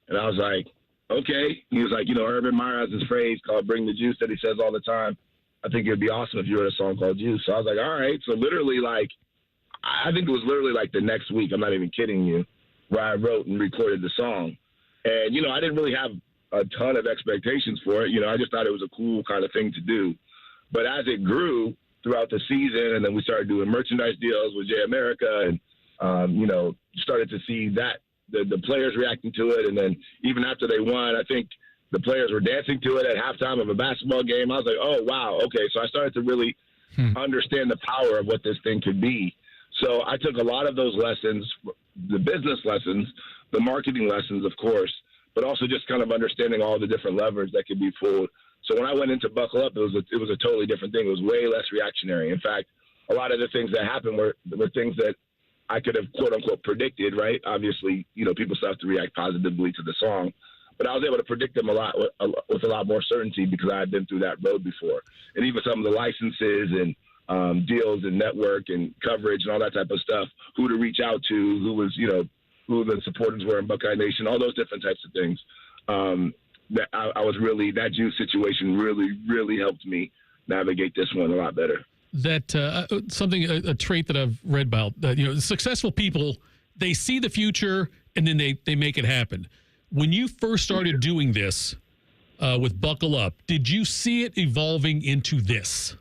And I was like, okay. He was like, you know, Urban Meyer has this phrase called bring the juice that he says all the time. I think it would be awesome if you wrote a song called Juice. So I was like, all right. So literally, like, I think it was literally like the next week, I'm not even kidding you, where I wrote and recorded the song. And, you know, I didn't really have a ton of expectations for it. You know, I just thought it was a cool kind of thing to do. But as it grew throughout the season, and then we started doing merchandise deals with J America and, you know, started to see that, the players reacting to it. And then even after they won, I think the players were dancing to it at halftime of a basketball game. I was like, oh, wow. Okay. So I started to really understand the power of what this thing could be. So I took a lot of those lessons, the business lessons, the marketing lessons, of course, but also just kind of understanding all the different levers that could be pulled. So when I went into Buckle Up, it was a totally different thing. It was way less reactionary. In fact, a lot of the things that happened were things that I could have, quote unquote, predicted, right? Obviously, you know, people still have to react positively to the song, but I was able to predict them with a lot more certainty because I had been through that road before. And even some of the licenses and deals and network and coverage and all that type of stuff, who to reach out to, who was, you know, who the supporters were in Buckeye Nation, all those different types of things. That I was really, that Juice situation really, really helped me navigate this one a lot better. That a trait that I've read about, you know, successful people, they see the future and then they make it happen. When you first started doing this with Buckle Up, did you see it evolving into this?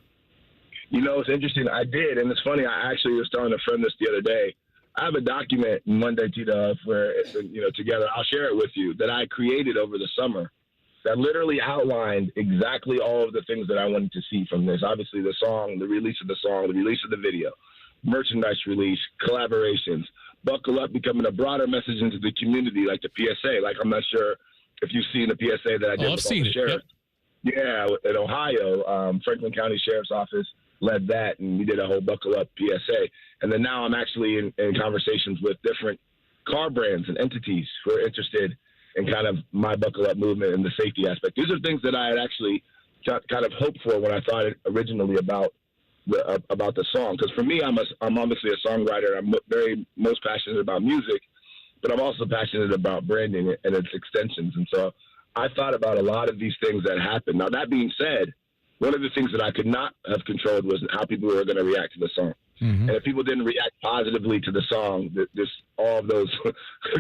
You know, it's interesting. I did, and it's funny. I actually was telling a friend this the other day. I have a document, Monday, Tito, where it's, you know, together. I'll share it with you, that I created over the summer that literally outlined exactly all of the things that I wanted to see from this. Obviously, the song, the release of the song, the release of the video, merchandise release, collaborations, Buckle Up becoming a broader message into the community, like the PSA. Like, I'm not sure if you've seen the PSA that I did with all the sheriffs. Yep. Yeah, in Ohio, Franklin County Sheriff's Office led that, and we did a whole Buckle Up PSA. And then now I'm actually in conversations with different car brands and entities who are interested in kind of my Buckle Up movement and the safety aspect. These are things that I had actually kind of hoped for when I thought originally about the song. Because for me, I'm obviously a songwriter. I'm most passionate about music, but I'm also passionate about branding and its extensions. And so I thought about a lot of these things that happened. Now, that being said, one of the things that I could not have controlled was how people were going to react to the song. Mm-hmm. And if people didn't react positively to the song, all of those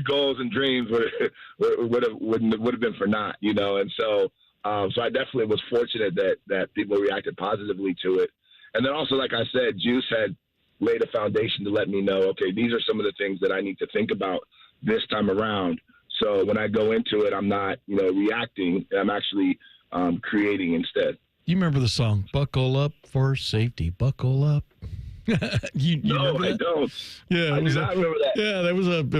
goals and dreams would have been for naught, you know. And so I definitely was fortunate that people reacted positively to it. And then also, like I said, Juice had laid a foundation to let me know, okay, these are some of the things that I need to think about this time around. So when I go into it, I'm not, you know, reacting. I'm actually creating instead. You remember the song "Buckle Up for Safety"? Buckle up. you no, I don't. Yeah, I do not remember that. Yeah, it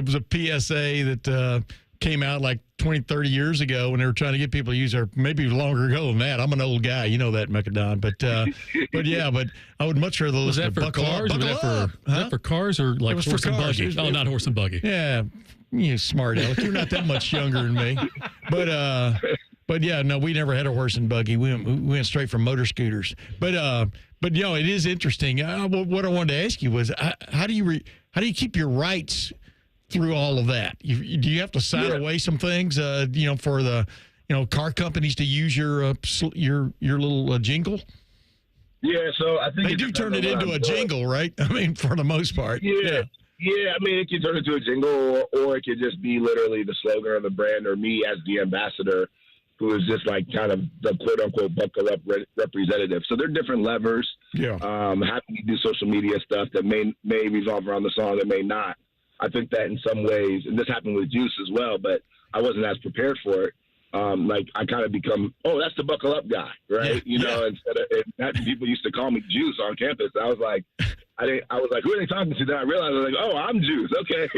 was a PSA that came out like 20, 30 years ago when they were trying to get people to use their, maybe longer ago than that. I'm an old guy, you know that, Mekka Don. But I would much rather listen to Buckle Up. Was that for cars or like horse and buggy? Oh, not horse and buggy. Yeah, you smart aleck. You're not that much younger than me. But yeah, no, we never had a horse and buggy. We went straight from motor scooters. But you know, it is interesting. What I wanted to ask you was, how do you keep your rights through all of that? Do you have to sign away some things, you know, for the, you know, car companies to use your little jingle? Yeah, so I think they do turn it into a jingle, right? I mean, for the most part. Yeah. I mean, it can turn into a jingle, or it could just be literally the slogan of the brand, or me as the ambassador. who is just like kind of the quote-unquote buckle-up representative. So they're different levers. Yeah. Having to do social media stuff that may revolve around the song, that may not. I think that in some ways, and this happened with Juice as well, but I wasn't as prepared for it. Like I kind of become, that's the buckle up guy, right? Instead of people used to call me Juice on campus. I was like, who are they talking to? Then I realized I was like, I'm Juice, okay,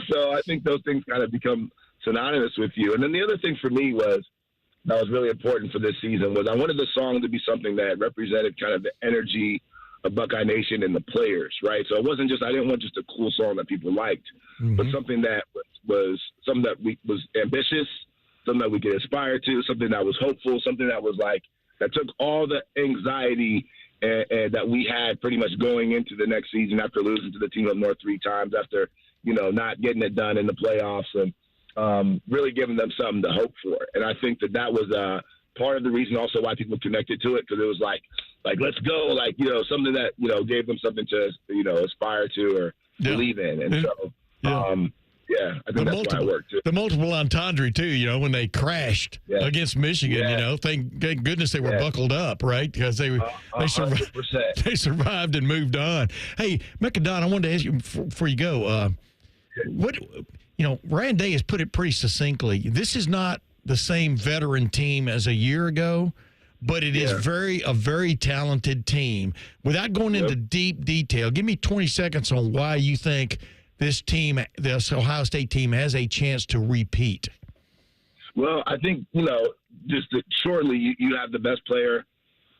So I think those things kind of become synonymous with you. And then the other thing for me that was really important for this season was I wanted the song to be something that represented kind of the energy of Buckeye Nation and the players, right? So it wasn't I didn't want just a cool song that people liked, but something that was ambitious, something that we could aspire to, something that was hopeful, something that was that took all the anxiety and that we had pretty much going into the next season after losing to the team up north 3 times, after, not getting it done in the playoffs, and really giving them something to hope for. And I think that was part of the reason also why people connected to it, because it was like, let's go, something that, gave them something to, aspire to or believe in. And so, I think that's why it worked too. The multiple entendre too, when they crashed against Michigan, thank goodness they were buckled up, right? Because they survived and moved on. Hey, Mekka Don, I wanted to ask you before you go, Ryan Day has put it pretty succinctly. This is not the same veteran team as a year ago, but it is a very talented team. Without going into deep detail, give me 20 seconds on why you think this Ohio State team has a chance to repeat. Well, I think, shortly, you have the best player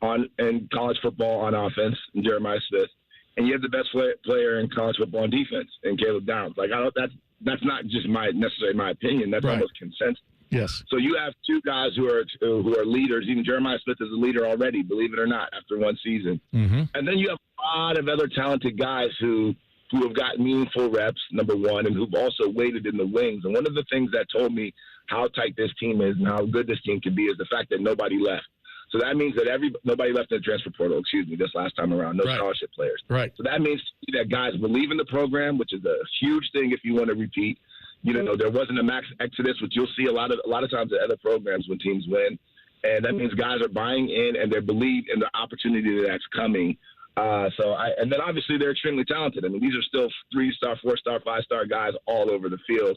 in college football on offense, in Jeremiah Smith, and you have the best player in college football on defense, in Caleb Downs. That's not just necessarily my opinion. That's almost consensus. Yes. So you have 2 guys who are leaders. Even Jeremiah Smith is a leader already, believe it or not, after 1 season. Mm-hmm. And then you have a lot of other talented guys who have got meaningful reps, number one, and who've also waited in the wings. And one of the things that told me how tight this team is and how good this team can be is the fact that nobody left. So that means that nobody left in the transfer portal, this last time around, no scholarship players. Right. So that means that guys believe in the program, which is a huge thing if you want to repeat. There wasn't a max exodus, which you'll see a lot of times at other programs when teams win. And that means guys are buying in and they believe in the opportunity that's coming. And then obviously they're extremely talented. I mean, these are still 3-star, 4-star, 5-star guys all over the field.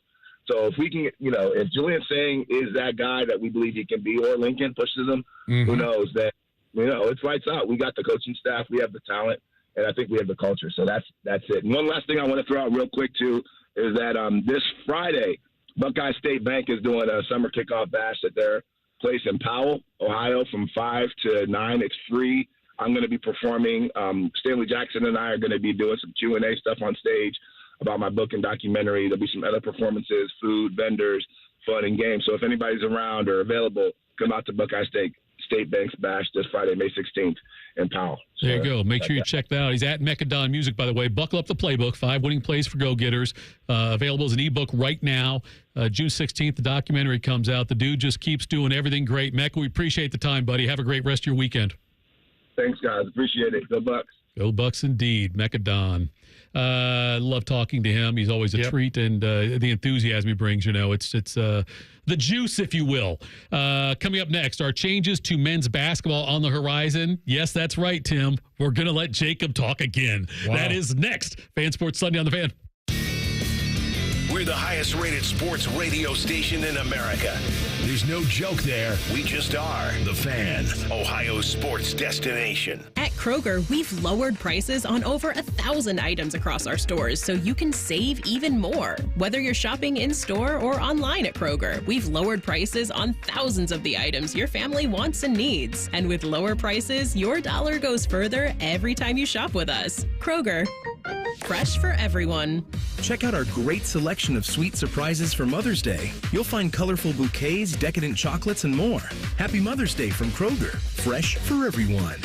So if we can, if Julian Sang is that guy that we believe he can be, or Lincoln pushes him, who knows that, it's lights out. We got the coaching staff, we have the talent, and I think we have the culture. So that's it. And one last thing I want to throw out real quick too is that this Friday, Buckeye State Bank is doing a summer kickoff bash at their place in Powell, Ohio, from 5 to 9. It's free. I'm going to be performing. Stanley Jackson and I are going to be doing some Q&A stuff on stage about my book and documentary. There'll be some other performances, food, vendors, fun, and games. So if anybody's around or available, come out to Buckeye State Bank's Bash this Friday, May 16th in Powell. There you go. Make sure you check that out. He's at Mekka Don Music, by the way. Buckle up the playbook. 5 winning plays for go-getters. Available as an ebook right now. June 16th, the documentary comes out. The dude just keeps doing everything great. Mekka, we appreciate the time, buddy. Have a great rest of your weekend. Thanks, guys. Appreciate it. Go Bucks. Go Bucks indeed. Mekka Don. Love talking to him. He's always a treat, and the enthusiasm he brings, it's the juice, if you will. Coming up next, are changes to men's basketball on the horizon? Yes, that's right, Tim. We're going to let Jacob talk again. Wow. That is next. Fan Sports Sunday on the Fan. We're the highest rated sports radio station in America. There's no joke there. We just are. The Fan, Ohio's sports destination. At Kroger, we've lowered prices on over 1,000 items across our stores so you can save even more. Whether you're shopping in store or online at Kroger, we've lowered prices on thousands of the items your family wants and needs. And with lower prices, your dollar goes further every time you shop with us. Kroger, fresh for everyone. Check out our great selection of sweet surprises for Mother's Day. You'll find colorful bouquets, decadent chocolates, and more. Happy Mother's Day from Kroger. Fresh for everyone.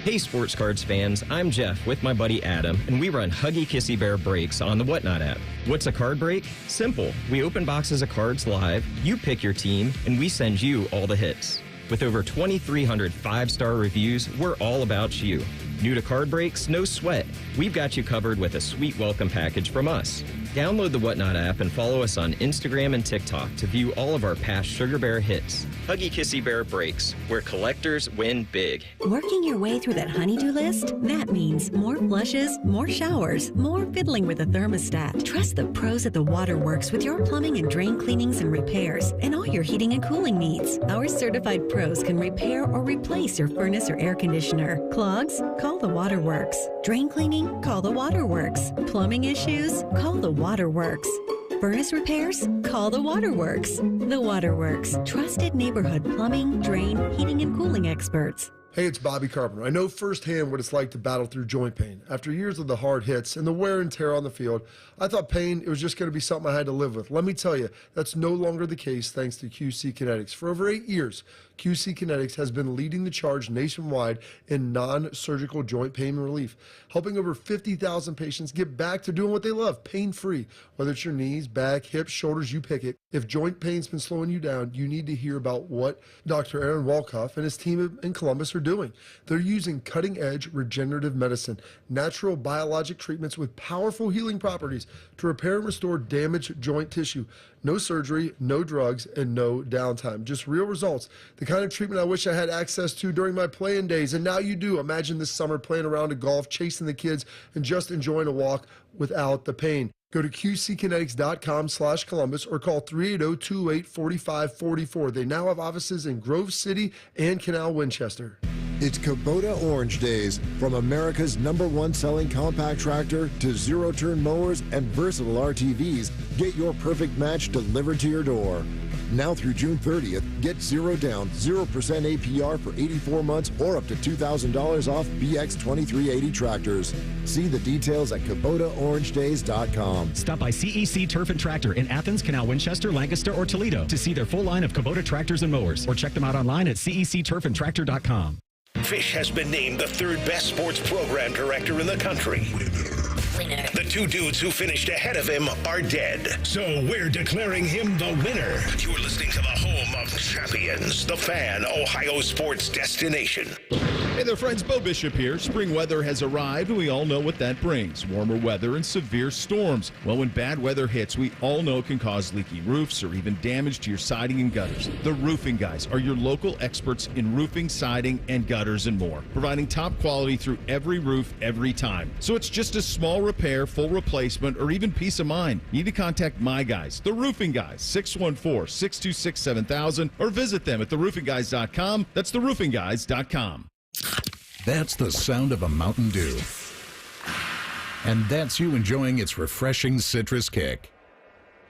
Hey Sports Cards fans, I'm Jeff with my buddy Adam, and we run Huggy Kissy Bear breaks on the Whatnot app. What's a card break? Simple. We open boxes of cards live, you pick your team, and we send you all the hits. With over 2,300 5-star reviews, we're all about you. New to card breaks? No sweat. We've got you covered with a sweet welcome package from us. Download the Whatnot app and follow us on Instagram and TikTok to view all of our past Sugar Bear hits. Huggy Kissy Bear Breaks, where collectors win big. Working your way through that honey-do list? That means more flushes, more showers, more fiddling with the thermostat. Trust the pros at the Waterworks with your plumbing and drain cleanings and repairs and all your heating and cooling needs. Our certified pros can repair or replace your furnace or air conditioner. Clogs? Call the Waterworks. Drain cleaning? Call the Waterworks. Plumbing issues? Call the Waterworks. Furnace repairs? Call the Waterworks. The Waterworks, trusted neighborhood plumbing, drain, heating, and cooling experts. Hey, it's Bobby Carpenter. I know firsthand what it's like to battle through joint pain. After years of the hard hits and the wear and tear on the field, I thought pain, it was just going to be something I had to live with. Let me tell you, that's no longer the case thanks to QC Kinetics. For over 8 years, QC Kinetics has been leading the charge nationwide in non-surgical joint pain relief, helping over 50,000 patients get back to doing what they love, pain-free. Whether it's your knees, back, hips, shoulders, you pick it. If joint pain's been slowing you down, you need to hear about what Dr. Aaron Walkoff and his team in Columbus are doing. They're using cutting-edge regenerative medicine, natural biologic treatments with powerful healing properties to repair and restore damaged joint tissue. No surgery, no drugs, and no downtime. Just real results. The kind of treatment I wish I had access to during my playing days, and now you do. Imagine this summer playing around a golf, chasing the kids, and just enjoying a walk without the pain. Go to qckinetics.com/Columbus or call 380-2845-44. They now have offices in Grove City and Canal Winchester. It's Kubota Orange Days. From America's #1 selling compact tractor to zero-turn mowers and versatile RTVs, get your perfect match delivered to your door. Now through June 30th, get 0 down, 0% APR for 84 months or up to $2,000 off BX 2380 tractors. See the details at KubotaOrangeDays.com. Stop by CEC Turf and Tractor in Athens, Canal Winchester, Lancaster, or Toledo to see their full line of Kubota tractors and mowers, or check them out online at cecturfandtractor.com. Fish has been named the 3rd best sports program director in the country. The 2 dudes who finished ahead of him are dead. So we're declaring him the winner. You're listening to the home of champions, the Fan, Ohio sports destination. Hey there, friends. Bo Bishop here. Spring weather has arrived, and we all know what that brings. Warmer weather and severe storms. Well, when bad weather hits, we all know it can cause leaky roofs or even damage to your siding and gutters. The Roofing Guys are your local experts in roofing, siding, and gutters and more, providing top quality through every roof, every time. So it's just a small repair, full replacement, or even peace of mind. You need to contact my guys, the Roofing Guys, 614-626-7000, or visit them at theroofingguys.com. That's theroofingguys.com. That's the sound of a Mountain Dew. And that's you enjoying its refreshing citrus kick.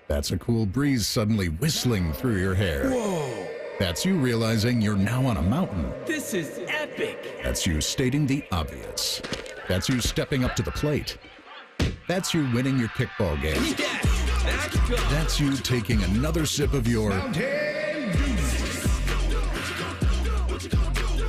That's a cool breeze suddenly whistling through your hair. Whoa! That's you realizing you're now on a mountain. This is epic! That's you stating the obvious. That's you stepping up to the plate. That's you winning your kickball game. Yes, that's good. That's you taking another sip of your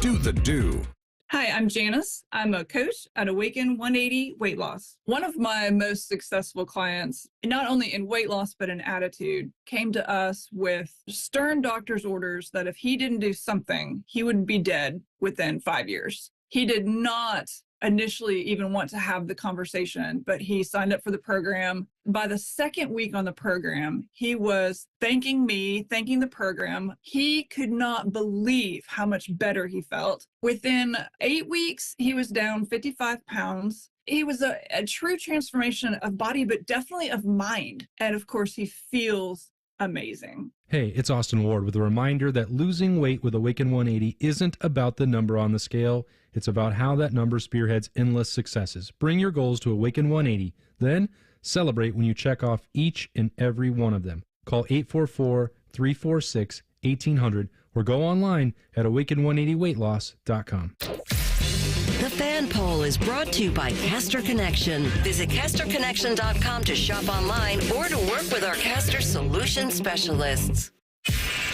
Do the Do. Hi, I'm Janice. I'm a coach at Awaken 180 Weight Loss. One of my most successful clients, not only in weight loss, but in attitude, came to us with stern doctor's orders that if he didn't do something, he would be dead within 5 years. He did not initially even want to have the conversation, but he signed up for the program. By the second week on the program, he was thanking me, thanking the program. He could not believe how much better he felt. Within 8 weeks, he was down 55 pounds. He was a true transformation of body, but definitely of mind. And of course, he feels amazing. Hey, it's Austin Ward with a reminder that losing weight with Awaken 180 isn't about the number on the scale. It's about how that number spearheads endless successes. Bring your goals to Awaken 180, then celebrate when you check off each and every one of them. Call 844-346-1800 or go online at awaken180weightloss.com. The Fan Poll is brought to you by Caster Connection. Visit CasterConnection.com to shop online or to work with our Caster Solution specialists.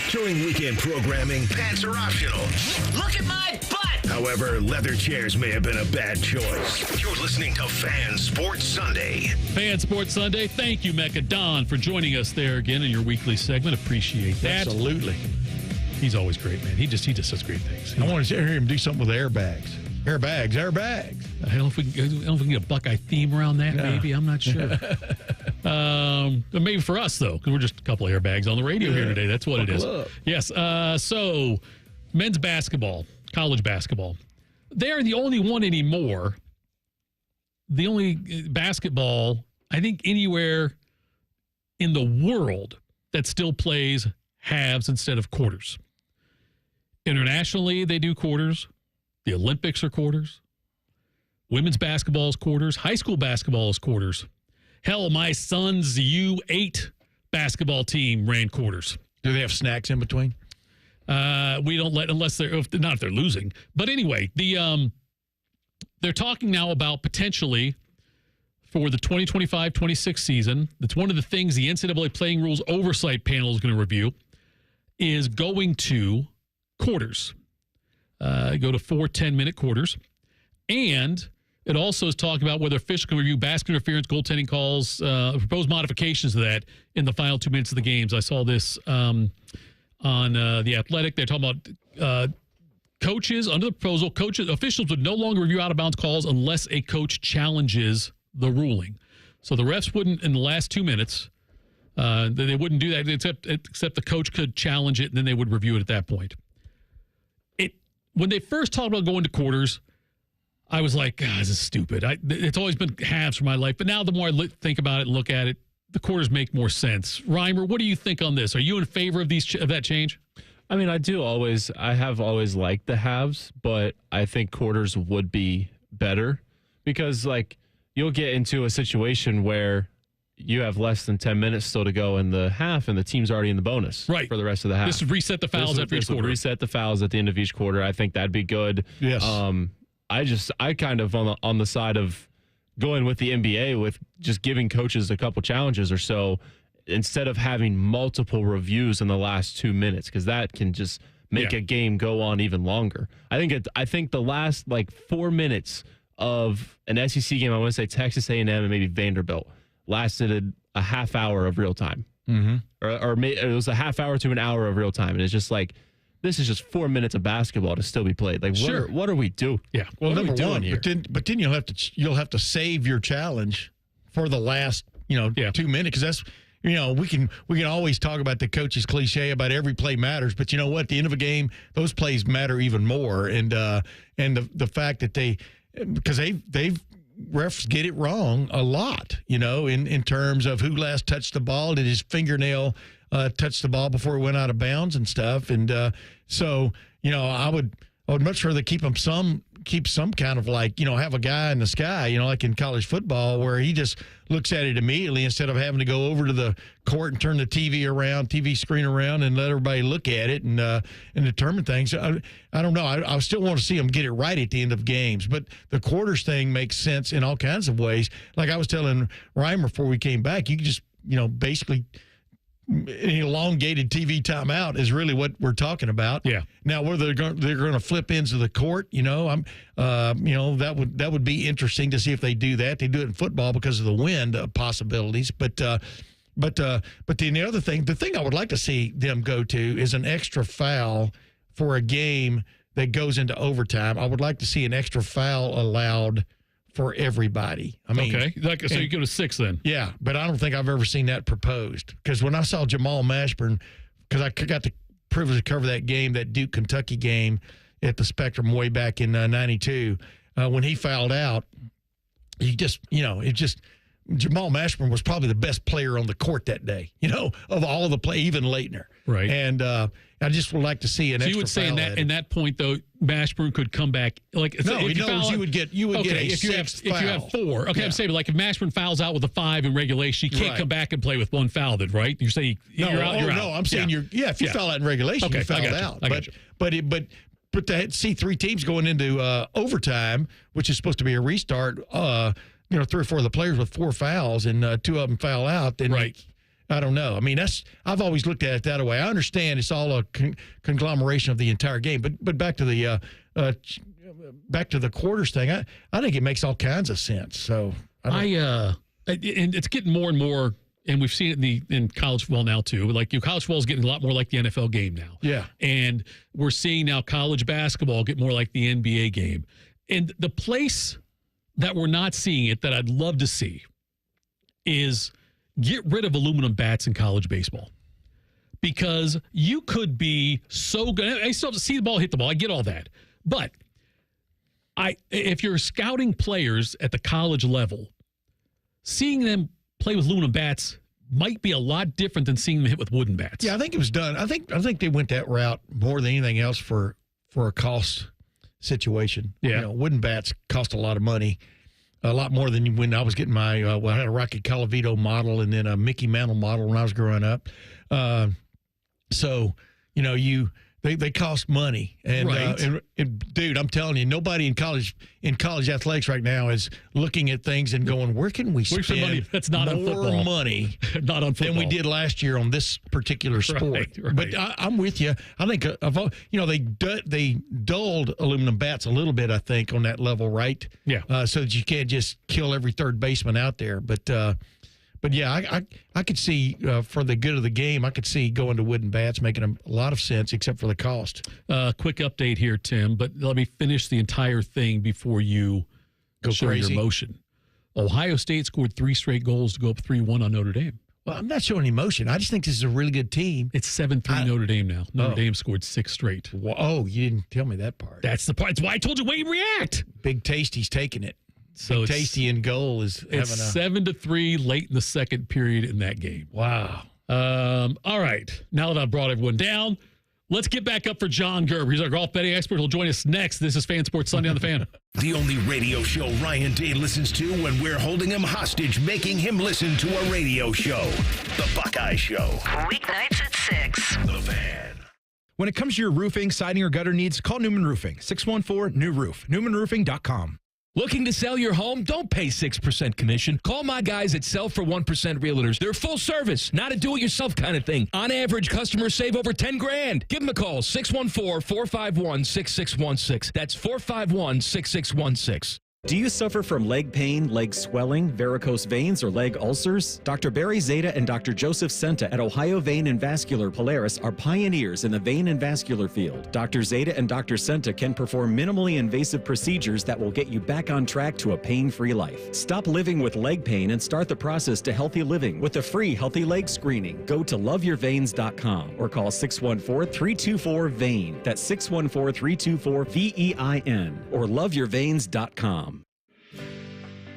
During weekend programming, pants are optional. Look at my butt! However, leather chairs may have been a bad choice. You're listening to Fan Sports Sunday. Fan Sports Sunday. Thank you, Mekka Don, for joining us there again in your weekly segment. Appreciate that. Absolutely. He's always great, man. He just does great things. I want to hear him do something with airbags. Airbags. I don't know if we can get a Buckeye theme around that, maybe. I'm not sure. Maybe for us, though, because we're just a couple of airbags on the radio here today. That's what it is. Up. Yes. So, men's basketball, college basketball. They're the only one anymore. The only basketball, I think, anywhere in the world that still plays halves instead of quarters. Internationally, they do quarters. The Olympics are quarters. Women's basketball is quarters. High school basketball is quarters. Hell, my son's U8 basketball team ran quarters. Do they have snacks in between? We don't let, unless they're, not if they're losing. But anyway, they're talking now about potentially for the 2025-26 season. That's one of the things the NCAA Playing Rules Oversight Panel is going to review, is going to quarters. Go to 4 10-minute quarters. And it also is talking about whether officials can review basket interference, goaltending calls, proposed modifications to that in the final 2 minutes of the games. I saw this on The Athletic. They're talking about coaches, under the proposal, officials would no longer review out-of-bounds calls unless a coach challenges the ruling. So the refs wouldn't, in the last 2 minutes, they wouldn't do that except the coach could challenge it, and then they would review it at that point. When they first talked about going to quarters, I was like, this is stupid. It's always been halves for my life. But now the more I think about it and look at it, the quarters make more sense. Reimer, what do you think on this? Are you in favor of that change? I mean, I have always liked the halves, but I think quarters would be better because, like, you'll get into a situation where you have less than 10 minutes still to go in the half, and the team's already in the bonus for the rest of the half. This would reset the fouls after each quarter. Reset the fouls at the end of each quarter. I think that'd be good. Yes. I kind of on the side of going with the NBA with just giving coaches a couple challenges or so instead of having multiple reviews in the last 2 minutes, because that can just make a game go on even longer. I think the last 4 minutes of an SEC game, I want to say Texas A&M and maybe Vanderbilt, lasted a half hour of real time. Mm-hmm. Or it was a half hour to an hour of real time. And it's just like, this is just 4 minutes of basketball to still be played. Like, what are we doing? Yeah. Well, number one, but then you'll have to save your challenge for the last 2 minutes, because that's we can always talk about the coach's cliche about every play matters, but you know what? At the end of a game, those plays matter even more, and the fact that because they've refs get it wrong a lot, in terms of who last touched the ball. Did his fingernail touch the ball before it went out of bounds and stuff? And so, I would much rather keep some kind of have a guy in the sky, like in college football, where he just looks at it immediately instead of having to go over to the court and turn the TV screen around and let everybody look at it and determine things. I don't know. I still want to see them get it right at the end of games, but the quarters thing makes sense in all kinds of ways. Like I was telling Reimer before we came back, you can just, basically an elongated TV timeout is really what we're talking about. Yeah. Now, whether they're going to flip ends of the court, that would be interesting to see if they do that. They do it in football because of the wind possibilities. But then the thing I would like to see them go to is an extra foul for a game that goes into overtime. I would like to see an extra foul allowed for everybody. I mean, okay. So you go to 6 then? Yeah, but I don't think I've ever seen that proposed. Because when I saw Jamal Mashburn, because I got the privilege to cover that game, that Duke-Kentucky game at the Spectrum way back in '92, when he fouled out, Jamal Mashburn was probably the best player on the court that day, of all the play, even Leitner. Right. And I just would like to see an extra foul. So you would say in that point, though, Mashburn could come back. You would get a sixth foul. If you have 4. Okay, Yeah. I'm saying, but if Mashburn fouls out with a 5 in regulation, you can't come back and play with 1 foul then, right? You say you're out. No, I'm saying if you foul out in regulation, you fouled out. But to see 3 teams going into overtime, which is supposed to be a restart, 3 or 4 of the players with 4 fouls and 2 of them foul out, then I don't know. I mean, I've always looked at it that way. I understand it's all a conglomeration of the entire game, but back to the quarters thing, I think it makes all kinds of sense. So and it's getting more and more, and we've seen it in college football now too. Like college football is getting a lot more like the NFL game now. Yeah, and we're seeing now college basketball get more like the NBA game. And the place that we're not seeing it that I'd love to see is get rid of aluminum bats in college baseball. Because you could be so good. I still have to see the ball, hit the ball. I get all that. But if you're scouting players at the college level, seeing them play with aluminum bats might be a lot different than seeing them hit with wooden bats. Yeah, I think it was done. I think they went that route more than anything else for a cost situation. Yeah. Wooden bats cost a lot of money. A lot more than when I was getting my I had a Rocky Colavito model and then a Mickey Mantle model when I was growing up. So, they cost money. And, right. and dude, I'm telling you, nobody in college athletics right now is looking at things and going, where can we spend money that's not on more football. money not on football than we did last year on this particular sport? Right. But I'm with you. I think they dulled aluminum bats a little bit, I think, on that level, right? Yeah. So that you can't just kill every third baseman out there. But yeah, I could see, for the good of the game, I could see going to wooden bats making a lot of sense, except for the cost. Quick update here, Tim, but let me finish the entire thing before you Go show crazy. your emotion. Ohio State scored 3 straight goals to go up 3-1 on Notre Dame. Well, I'm not showing emotion. I just think this is a really good team. It's 7-3 Notre Dame now. Notre Dame scored 6 straight. Oh, you didn't tell me that part. That's the part. That's why I told you wait and react. Big Tasty's taking it. So Big Tasty in goal is it's having 7-3 late in the second period in that game. Wow. All right. Now that I've brought everyone down, let's get back up for John Gerber. He's our golf betting expert. He'll join us next. This is Fan Sports Sunday on the Fan. The only radio show Ryan Day listens to when we're holding him hostage, making him listen to a radio show. The Buckeye Show. Weeknights at 6. The Fan. When it comes to your roofing, siding, or gutter needs, call Newman Roofing. 614-NEW-ROOF. NewmanRoofing.com. Looking to sell your home? Don't pay 6% commission. Call my guys at Sell for 1% Realtors. They're full service, not a do-it-yourself kind of thing. On average, customers save over $10,000. Give them a call, 614-451-6616. That's 451-6616. Do you suffer from leg pain, leg swelling, varicose veins, or leg ulcers? Dr. Barry Zeta and Dr. Joseph Senta at Ohio Vein and Vascular Polaris are pioneers in the vein and vascular field. Dr. Zeta and Dr. Senta can perform minimally invasive procedures that will get you back on track to a pain-free life. Stop living with leg pain and start the process to healthy living with a free healthy leg screening. Go to loveyourveins.com or call 614-324-VEIN. That's 614-324-VEIN or loveyourveins.com.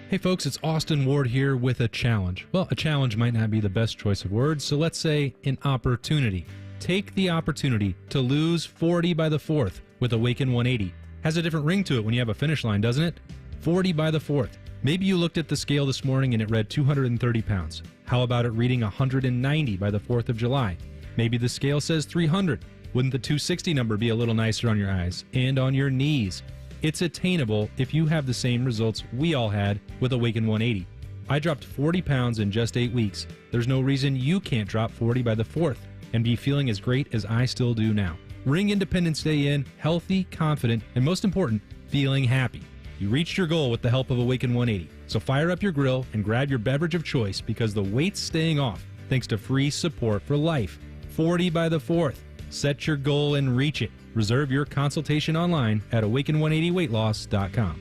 Hey folks, it's Austin Ward here with a challenge. Well, a challenge might not be the best choice of words, so let's say an opportunity. Take the opportunity to lose 40 by the 4th with Awaken 180. Has a different ring to it when you have a finish line, doesn't it? 40 by the 4th. Maybe you looked at the scale this morning and it read 230 pounds. How about it reading 190 by the 4th of July? Maybe the scale says 300. Wouldn't the 260 number be a little nicer on your eyes and on your knees? It's attainable if you have the same results we all had with Awaken 180. I dropped 40 pounds in just 8 weeks. There's no reason you can't drop 40 by the 4th and be feeling as great as I still do now. Ring Independence Day in healthy, confident, and most important, feeling happy. You reached your goal with the help of Awaken 180. So fire up your grill and grab your beverage of choice because the weight's staying off thanks to free support for life. 40 by the 4th. Set your goal and reach it. Reserve your consultation online at awaken180weightloss.com.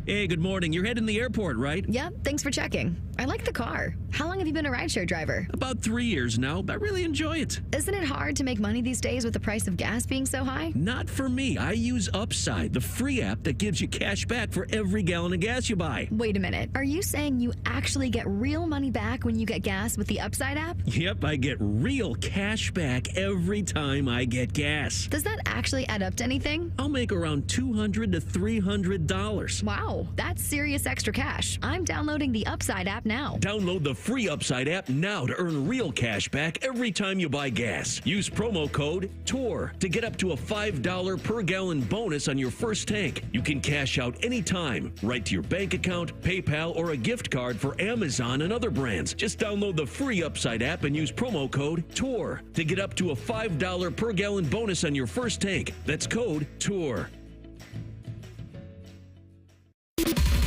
Hey, good morning. You're heading to the airport, right? Yep, thanks for checking. I like the car. How long have you been a rideshare driver? About 3 years now, but I really enjoy it. Isn't it hard to make money these days with the price of gas being so high? Not for me. I use Upside, the free app that gives you cash back for every gallon of gas you buy. Wait a minute. Are you saying you actually get real money back when you get gas with the Upside app? Yep, I get real cash back every time I get gas. Does that actually add up to anything? I'll make around $200 to $300. Wow, that's serious extra cash. I'm downloading the Upside app now. Download the free Upside app now to earn real cash back every time you buy gas. Use promo code TOUR to get up to a $5 per gallon bonus on your first tank. You can cash out anytime, right to your bank account, PayPal, or a gift card for Amazon and other brands. Just download the free Upside app and use promo code TOUR to get up to a $5 per gallon bonus on your first tank. That's code TOUR.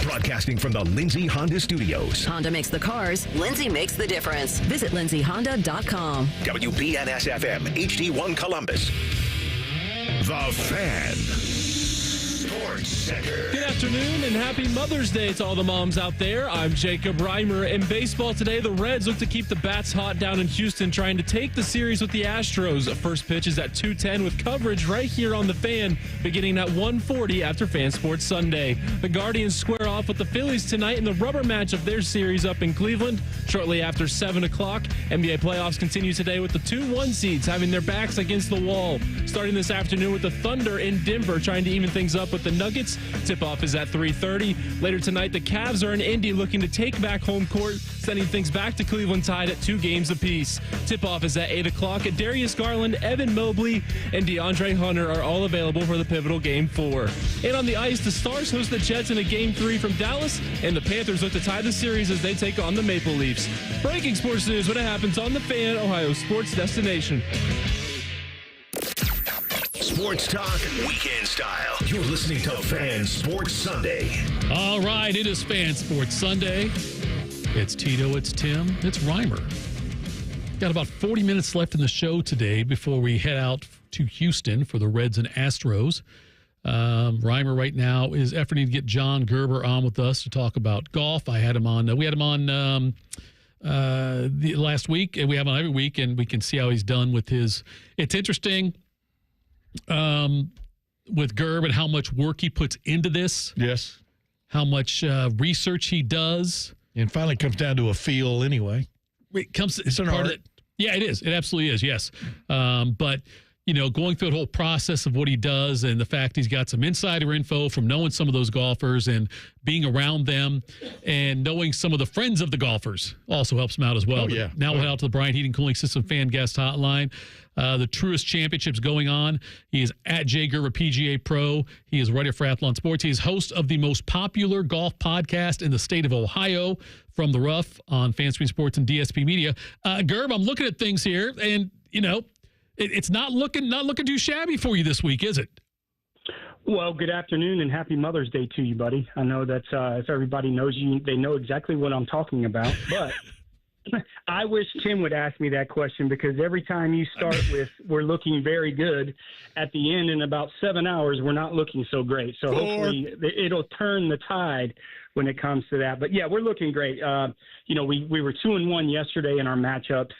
Broadcasting from the Lindsay Honda Studios. Honda makes the cars. Lindsay makes the difference. Visit lindsayhonda.com. WBNS-FM, HD1 Columbus. The Fan. Sports Center. Good afternoon and happy Mother's Day to all the moms out there. I'm Jacob Reimer. In baseball today, the Reds look to keep the bats hot down in Houston, trying to take the series with the Astros. First pitch is at 2:10 with coverage right here on the Fan, beginning at 1:40 after Fan Sports Sunday. The Guardians square off with the Phillies tonight in the rubber match of their series up in Cleveland. Shortly after 7 o'clock, NBA playoffs continue today with the 2-1 seeds having their backs against the wall. Starting this afternoon with the Thunder in Denver trying to even things up with the Nuggets. Tip-off is at 3:30. Later tonight, the Cavs are in Indy looking to take back home court, sending things back to Cleveland tied at 2 games apiece. Tip-off is at 8 o'clock. Darius Garland, Evan Mobley, and DeAndre Hunter are all available for the pivotal Game 4. And on the ice, the Stars host the Jets in a Game 3 from Dallas, and the Panthers look to tie the series as they take on the Maple Leafs. Breaking sports news when it happens on the Fan, Ohio sports destination. Sports Talk, weekend style. You're listening to Fan Sports Sunday. All right, it is Fan Sports Sunday. It's Tito, it's Tim, it's Reimer. Got about 40 minutes left in the show today before we head out to Houston for the Reds and Astros. Reimer right now is efforting to get John Gerber on with us to talk about golf. I had him on. We had him on the last week, and we have him on every week, and we can see how he's done with his. It's interesting with Gerb and how much work he puts into this. Yes. How much research he does. And finally comes down to a feel anyway. It's an art. Yeah, it is. It absolutely is, yes. But, you know, going through the whole process of what he does and the fact he's got some insider info from knowing some of those golfers and being around them and knowing some of the friends of the golfers also helps him out as well. Oh, yeah. Now we'll head out to the Bryant Heating Cooling System Fan Guest Hotline. The Truist Championship's going on. He is at Jay Gerber PGA Pro. He is writer for Athlon Sports. He is host of the most popular golf podcast in the state of Ohio, From the Rough, on FanStream Sports and DSP Media. Gerb, I'm looking at things here, and, you know, it's not looking too shabby for you this week, is it? Well, good afternoon and happy Mother's Day to you, buddy. I know that if everybody knows you, they know exactly what I'm talking about, but I wish Tim would ask me that question, because every time you start with we're looking very good, at the end in about 7 hours we're not looking so great. So hopefully it'll turn the tide when it comes to that. But yeah, we're looking great. You know, we were 2-1 yesterday in our matchups,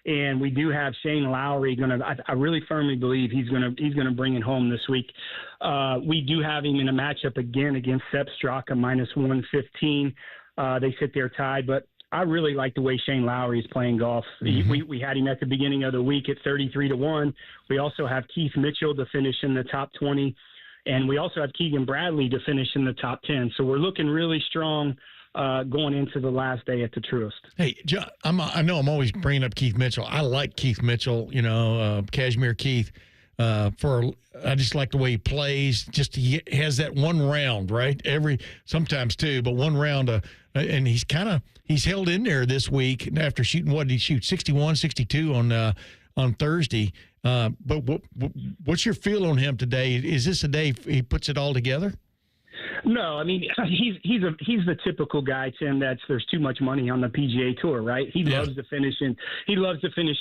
and we do have Shane Lowry I really firmly believe he's gonna bring it home this week. We do have him in a matchup again against Sepp Straka -115. They sit there tied, but I really like the way Shane Lowry is playing golf. Mm-hmm. We had him at the beginning of the week at 33-1. We also have Keith Mitchell to finish in the top 20. And we also have Keegan Bradley to finish in the top 10. So we're looking really strong going into the last day at the Truist. Hey, John, I know I'm always bringing up Keith Mitchell. I like Keith Mitchell, you know, Cashmere Keith. I just like the way he plays. Just he has that one round, right? Sometimes two, but one round. And he's held in there this week after shooting, what did he shoot? 61, 62 on Thursday. But what's your feel on him today? Is this a day he puts it all together? No, I mean, he's the typical guy, Tim, there's too much money on the PGA Tour, right? He loves to finish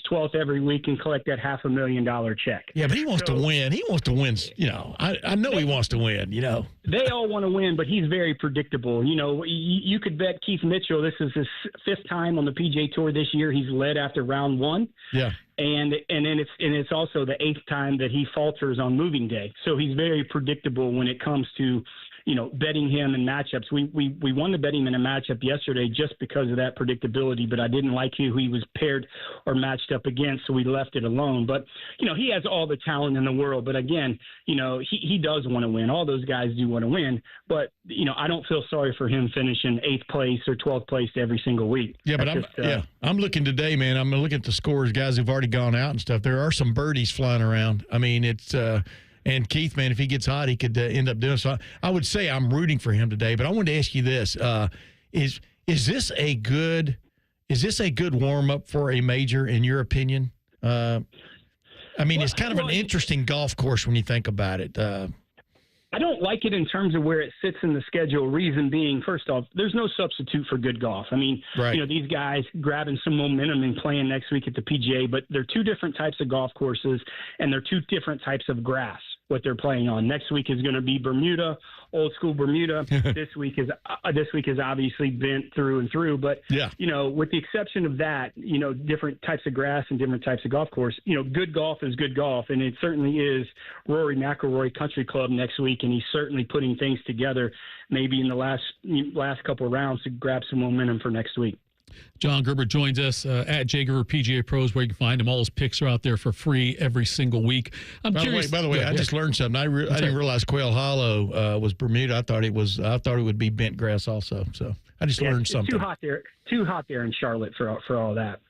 12th every week and collect that $500,000 check. Yeah, but he wants to win. He wants to win. You know, I know he wants to win, you know. They all want to win, but he's very predictable. You know, you could bet Keith Mitchell, this is his 5th time on the PGA Tour this year. He's led after round 1. Yeah. And then it's also the 8th time that he falters on moving day. So he's very predictable when it comes to, you know, betting him in matchups. We wanted to bet him in a matchup yesterday just because of that predictability, but I didn't like who he was paired or matched up against, so we left it alone. But, you know, he has all the talent in the world. But, again, you know, he does want to win. All those guys do want to win. But, you know, I don't feel sorry for him finishing 8th place or 12th place every single week. Yeah, but I'm looking today, man. I'm looking at the scores, guys who've already gone out and stuff. There are some birdies flying around. I mean, it's and Keith, man, if he gets hot, he could end up doing it. So I would say I'm rooting for him today. But I wanted to ask you this: is this a good warm up for a major in your opinion? I mean, it's kind of an interesting golf course when you think about it. I don't like it in terms of where it sits in the schedule. Reason being, first off, there's no substitute for good golf. I mean, you know, these guys grabbing some momentum and playing next week at the PGA, but they're two different types of golf courses and they're two different types of grass. what they're playing on. Next week is going to be Bermuda, old school Bermuda. This week is obviously bent through and through. But with the exception of that, different types of grass and different types of golf course. Good golf is good golf, and it certainly is Rory McIlroy Country Club next week, and he's certainly putting things together. Maybe in the last couple of rounds to grab some momentum for next week. John Gerber joins us at Gerber PGA Pros, where you can find him. All his picks are out there for free every single week. I'm curious. By the way, I just learned something. I didn't realize Quail Hollow was Bermuda. I thought it would be bent grass also. So I just learned something. It's too hot there in Charlotte for all that.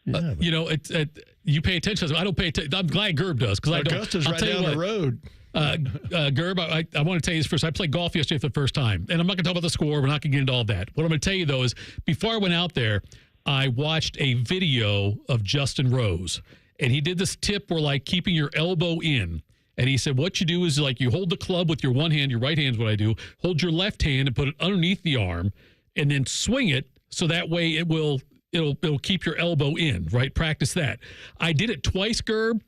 You pay attention. I don't pay attention. I'm glad Gerb does because I don't. Augusta's right down the road. Gerb, I want to tell you this first. I played golf yesterday for the first time, and I'm not going to talk about the score. We're not going to get into all that. What I'm going to tell you, though, is before I went out there, I watched a video of Justin Rose, and he did this tip where, keeping your elbow in. And he said, what you do is, you hold the club with your one hand, your right hand is what I do, hold your left hand and put it underneath the arm, and then swing it so that way it'll keep your elbow in, right? Practice that. I did it twice, Gerb,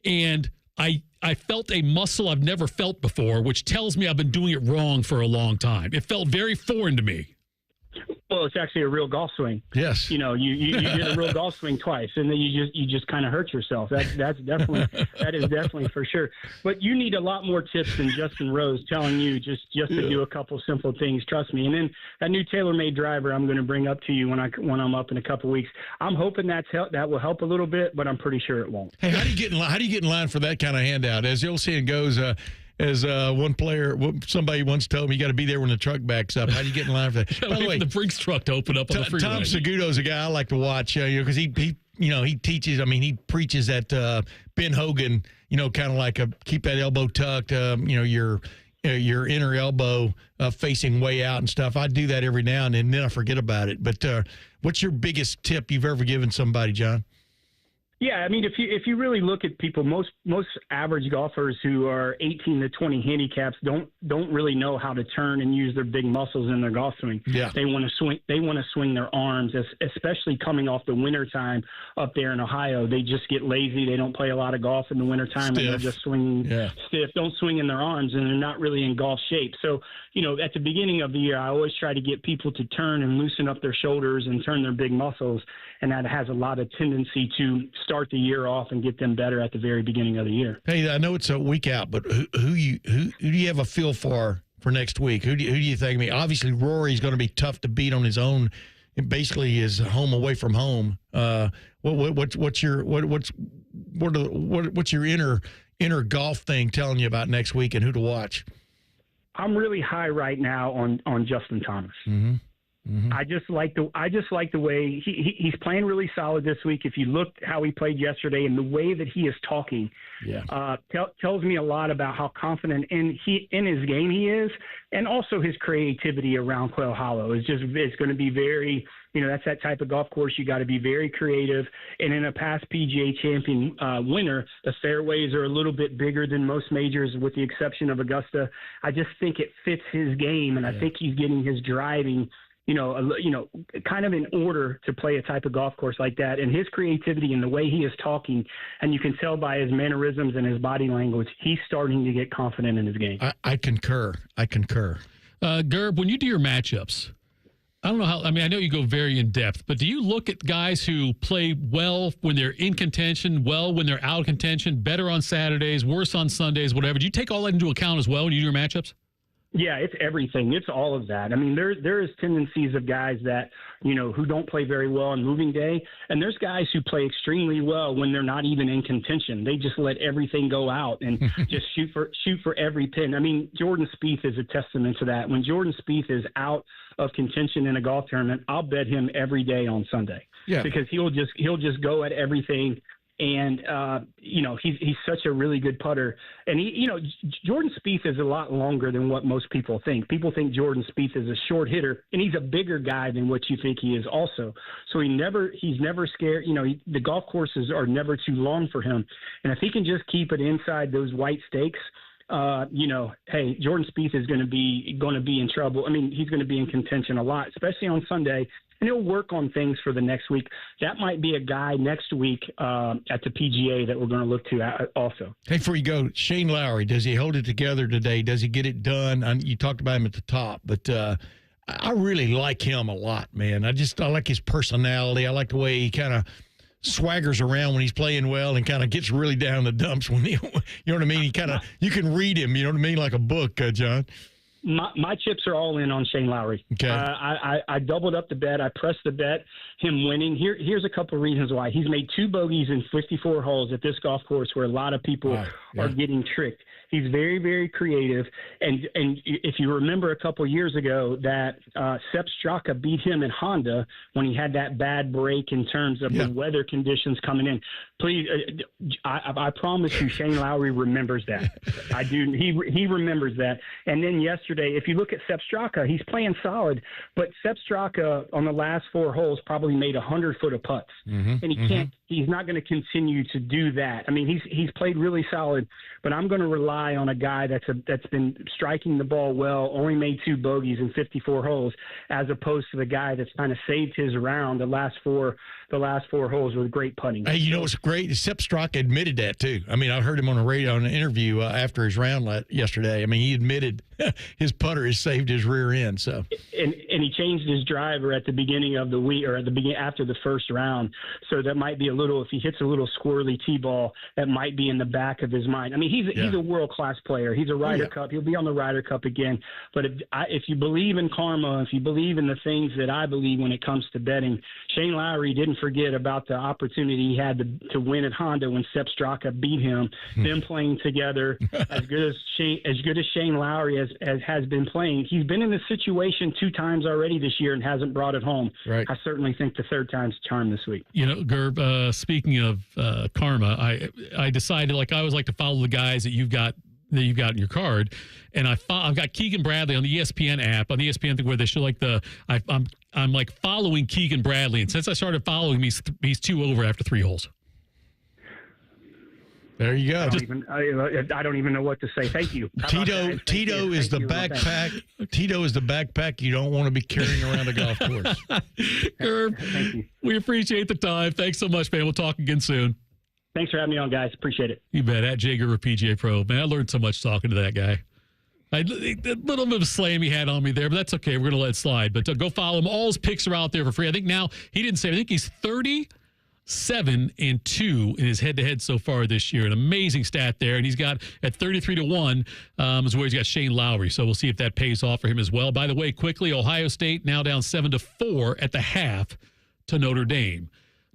and I felt a muscle I've never felt before, which tells me I've been doing it wrong for a long time. It felt very foreign to me. Well, it's actually a real golf swing. Yes. You did a real golf swing twice, and then you just kind of hurt yourself. That is definitely for sure. But you need a lot more tips than Justin Rose telling you just to do a couple simple things. Trust me. And then that new TaylorMade driver I'm going to bring up to you when I'm up in a couple weeks. I'm hoping that will help a little bit, but I'm pretty sure it won't. Hey, how do you get in line for that kind of handout? As the old saying goes, as one player, somebody once told me, you got to be there when the truck backs up. How do you get in line for that? By the way, the Brinks truck to open up on the freeway. Tom Segudo's a guy I like to watch, because he teaches. I mean, he preaches that Ben Hogan, kind of like keep that elbow tucked, your inner elbow facing way out and stuff. I do that every now and then I forget about it. But what's your biggest tip you've ever given somebody, John? Yeah, I mean, if you really look at people, most average golfers who are 18 to 20 handicaps don't really know how to turn and use their big muscles in their golf swing. Yeah. They want to swing. They want to swing their arms, especially coming off the winter time up there in Ohio. They just get lazy. They don't play a lot of golf in the winter time, and they're just swinging stiff. Don't swing in their arms, and they're not really in golf shape. So, at the beginning of the year, I always try to get people to turn and loosen up their shoulders and turn their big muscles, and that has a lot of tendency to start the year off and get them better at the very beginning of the year. Hey, I know it's a week out, but who do you have a feel for next week? Who do you think? I mean, obviously Rory's going to be tough to beat on his own. It basically is home away from home. What's your inner golf thing telling you about next week and who to watch? I'm really high right now on Justin Thomas. Mm-hmm. Mm-hmm. I just like the way he's playing really solid this week. If you looked how he played yesterday and the way that he is talking, tells me a lot about how confident in his game he is, and also his creativity around Quail Hollow it's going to be very, that's that type of golf course. You got to be very creative. And in a past PGA champion winner, the fairways are a little bit bigger than most majors, with the exception of Augusta. I just think it fits his game, and I think he's getting his driving kind of in order to play a type of golf course like that. And his creativity and the way he is talking, and you can tell by his mannerisms and his body language, he's starting to get confident in his game. I concur. Gerb, when you do your matchups, I don't know how, I know you go very in depth, but do you look at guys who play well when they're in contention, well when they're out of contention, better on Saturdays, worse on Sundays, whatever? Do you take all that into account as well when you do your matchups? Yeah, it's everything. It's all of that. I mean, there is tendencies of guys that, who don't play very well on moving day. And there's guys who play extremely well when they're not even in contention. They just let everything go out and just shoot for every pin. I mean, Jordan Spieth is a testament to that. When Jordan Spieth is out of contention in a golf tournament, I'll bet him every day on Sunday. Yeah. Because he'll just go at everything. And, he's such a really good putter. And Jordan Spieth is a lot longer than what most people think. People think Jordan Spieth is a short hitter, and he's a bigger guy than what you think he is also. So he's never scared. The golf courses are never too long for him. And if he can just keep it inside those white stakes, hey, Jordan Spieth is going to be in trouble. I mean, he's going to be in contention a lot, especially on Sunday. And he'll work on things for the next week. That might be a guy next week at the PGA that we're going to look to also. Hey, before you go, Shane Lowry, does he hold it together today? Does he get it done? You talked about him at the top, but I really like him a lot, man. I like his personality. I like the way he kind of swaggers around when he's playing well and kind of gets really down the dumps when you know what I mean? You can read him, you know what I mean, like a book, John. My chips are all in on Shane Lowry. Okay. I doubled up the bet. I pressed the bet, him winning. Here's a couple of reasons why. He's made 2 bogeys in 54 holes at this golf course where a lot of people are getting tricked. He's very, very creative. And if you remember a couple of years ago that Sepp Straka beat him in Honda when he had that bad break in terms of the weather conditions coming in. Please, I promise you, Shane Lowry remembers that. I do. He remembers that. And then yesterday, if you look at Sepp Straka, he's playing solid, but Sepp Straka on the last 4 holes probably made 100-foot of putts, and he can't. He's not going to continue to do that. I mean, he's played really solid, but I'm going to rely on a guy that's been striking the ball well, only made 2 bogeys in 54 holes, as opposed to the guy that's kind of saved his round the last four holes with great putting. Hey, you know what's great? Sepp Straka admitted that too. I mean, I heard him on the radio in an interview after his round yesterday. I mean, he admitted his putter has saved his rear end. So, and he changed his driver at the beginning of the week, or at the beginning after the first round. So that might be a little. If he hits a little squirrely tee ball, that might be in the back of his mind. I mean, he's a world class player. He's a Ryder Cup. He'll be on the Ryder Cup again. But if you believe in karma, if you believe in the things that I believe when it comes to betting, Shane Lowry didn't forget about the opportunity he had to win at Honda when Sepp Straka beat him. Them playing together, as good as Shane Lowry has been playing. He's been in this situation 2 times already this year and hasn't brought it home. Right. I certainly think the third time's charm this week. You know, Gerb, speaking of karma, I decided, like, I always like to follow the guys that you've got in your card, and I've got Keegan Bradley on the ESPN app, on the ESPN thing where they show like I'm like following Keegan Bradley, and since I started following him, he's 2 over after 3 holes. There you go. I don't even know what to say. Thank you. Tito is the backpack. Tito is the backpack you don't want to be carrying around a golf course. Gerb, thank you. We appreciate the time. Thanks so much, man. We'll talk again soon. Thanks for having me on, guys. Appreciate it. You bet. At Jay Gerber, PGA Pro. Man, I learned so much talking to that guy. A little bit of a slam he had on me there, but that's okay. We're going to let it slide. But go follow him. All his picks are out there for free. I think now, he didn't say, I think he's 37-2 in his head-to-head so far this year. An amazing stat there. And he's got at 33-1 is where he's got Shane Lowry. So we'll see if that pays off for him as well. By the way, quickly, Ohio State now down 7-4 at the half to Notre Dame.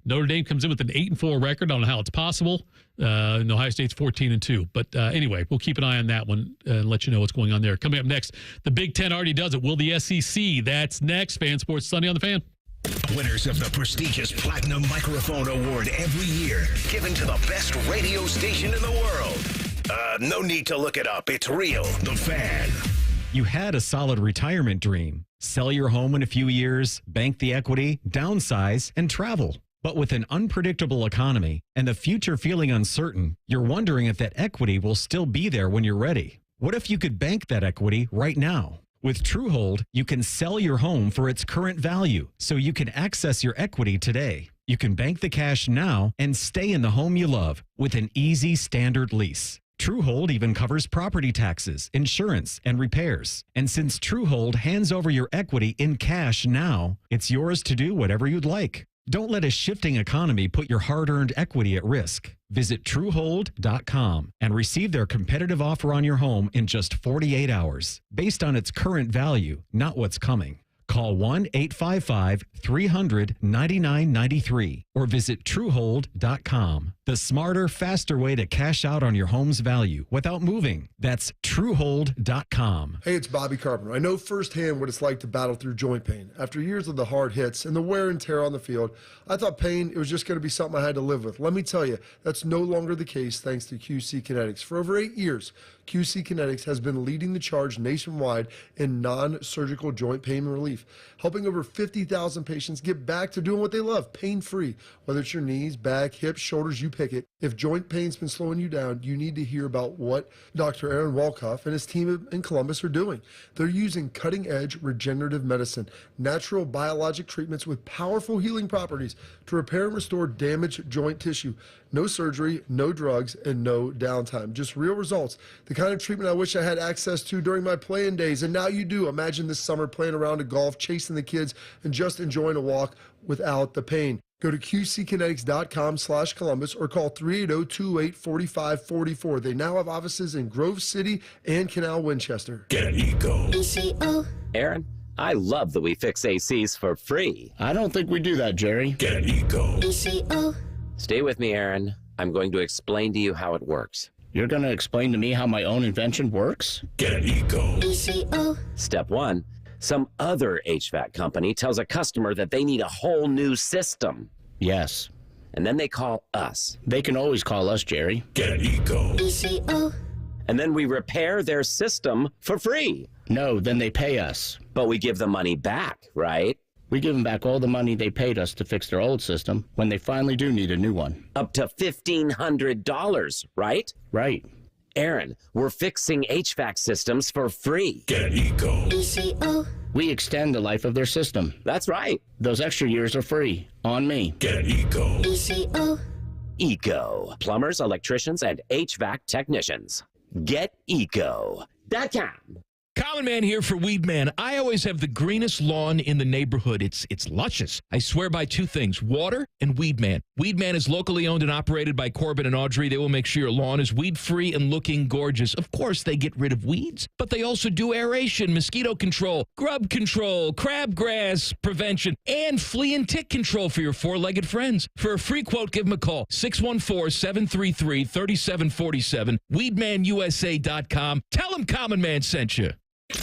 Notre Dame comes in with an 8-4 record. I don't know how it's possible. And Ohio State's 14-2. But anyway, we'll keep an eye on that one and let you know what's going on there. Coming up next, the Big Ten already does it. Will the SEC? That's next. Fan Sports Sunday on the Fan. Winners of the prestigious Platinum Microphone Award every year, given to the best radio station in the world. No need to look it up. It's real. The Fan. You had a solid retirement dream. Sell your home in a few years, bank the equity, downsize, and travel. But with an unpredictable economy and the future feeling uncertain, you're wondering if that equity will still be there when you're ready. What if you could bank that equity right now? With TrueHold, you can sell your home for its current value, so you can access your equity today. You can bank the cash now and stay in the home you love with an easy standard lease. TrueHold even covers property taxes, insurance, and repairs. And since TrueHold hands over your equity in cash now, it's yours to do whatever you'd like. Don't let a shifting economy put your hard-earned equity at risk. Visit TrueHold.com and receive their competitive offer on your home in just 48 hours, based on its current value, not what's coming. Call 1-855-300-9993 or visit TrueHold.com. The smarter, faster way to cash out on your home's value without moving. That's TrueHold.com. Hey, it's Bobby Carpenter. I know firsthand what it's like to battle through joint pain. After years of the hard hits and the wear and tear on the field, I thought pain, it was just going to be something I had to live with. Let me tell you, that's no longer the case thanks to QC Kinetics. For over 8 years, QC Kinetics has been leading the charge nationwide in non-surgical joint pain relief, helping over 50,000 patients get back to doing what they love, pain-free. Whether it's your knees, back, hips, shoulders, you pick it. If joint pain's been slowing you down, you need to hear about what Dr. Aaron Walkoff and his team in Columbus are doing. They're using cutting-edge regenerative medicine, natural biologic treatments with powerful healing properties to repair and restore damaged joint tissue. No surgery, no drugs, and no downtime. Just real results. The kind of treatment I wish I had access to during my playing days, and now you do. Imagine this summer playing around a golf, chasing the kids, and just enjoying a walk without the pain. Go to qckinetics.com/Columbus or call 380-2845-44. They now have offices in Grove City and Canal Winchester. Get Eco. Aaron, I love that we fix ACs for free. I don't think we do that, Jerry. Get Eco. Stay with me, Aaron. I'm going to explain to you how it works. You're going to explain to me how my own invention works? Get Eco. Step 1. Some other HVAC company tells a customer that they need a whole new system. Yes. And then they call us. They can always call us, Jerry. Get Eco. And then we repair their system for free. No, then they pay us. But we give the money back, right? We give them back all the money they paid us to fix their old system when they finally do need a new one. Up to $1,500, right? Right. Aaron, we're fixing HVAC systems for free. Get Eco. We extend the life of their system. That's right. Those extra years are free. On me. Get Eco. Eco. Plumbers, electricians, and HVAC technicians. GetEco.com. Common Man here for Weed Man. I always have the greenest lawn in the neighborhood. It's luscious. I swear by two things, water and Weed Man. Weed Man is locally owned and operated by Corbin and Audrey. They will make sure your lawn is weed-free and looking gorgeous. Of course, they get rid of weeds, but they also do aeration, mosquito control, grub control, crabgrass prevention, and flea and tick control for your four-legged friends. For a free quote, give them a call, 614-733-3747, weedmanusa.com. Tell them Common Man sent you.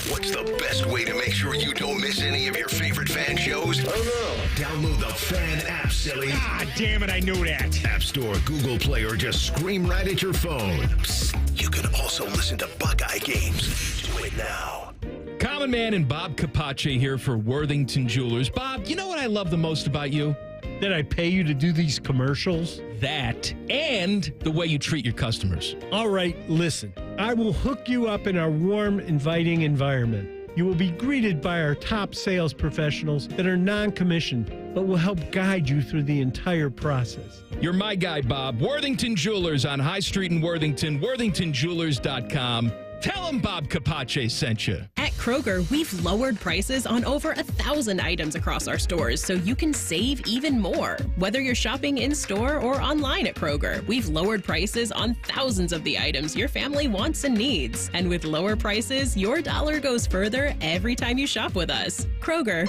What's the best way to make sure you don't miss any of your favorite fan shows? Download the Fan app, silly. Ah, damn it, I knew that. App Store, Google Play, or just scream right at your phone. Psst, you can also listen to Buckeye games. Do it now. Common Man and Bob Capace here for Worthington Jewelers. Bob, you know what I love the most about you? That I pay you to do these commercials? That and the way you treat your customers. All right, listen. I will hook you up in our warm, inviting environment. You will be greeted by our top sales professionals that are non-commissioned, but will help guide you through the entire process. You're my guy, Bob. Worthington Jewelers on High Street in Worthington, worthingtonjewelers.com. Tell them Bob Capace sent you. At Kroger, we've lowered prices on over 1,000 items across our stores so you can save even more. Whether you're shopping in-store or online at Kroger, we've lowered prices on thousands of the items your family wants and needs. And with lower prices, your dollar goes further every time you shop with us. Kroger,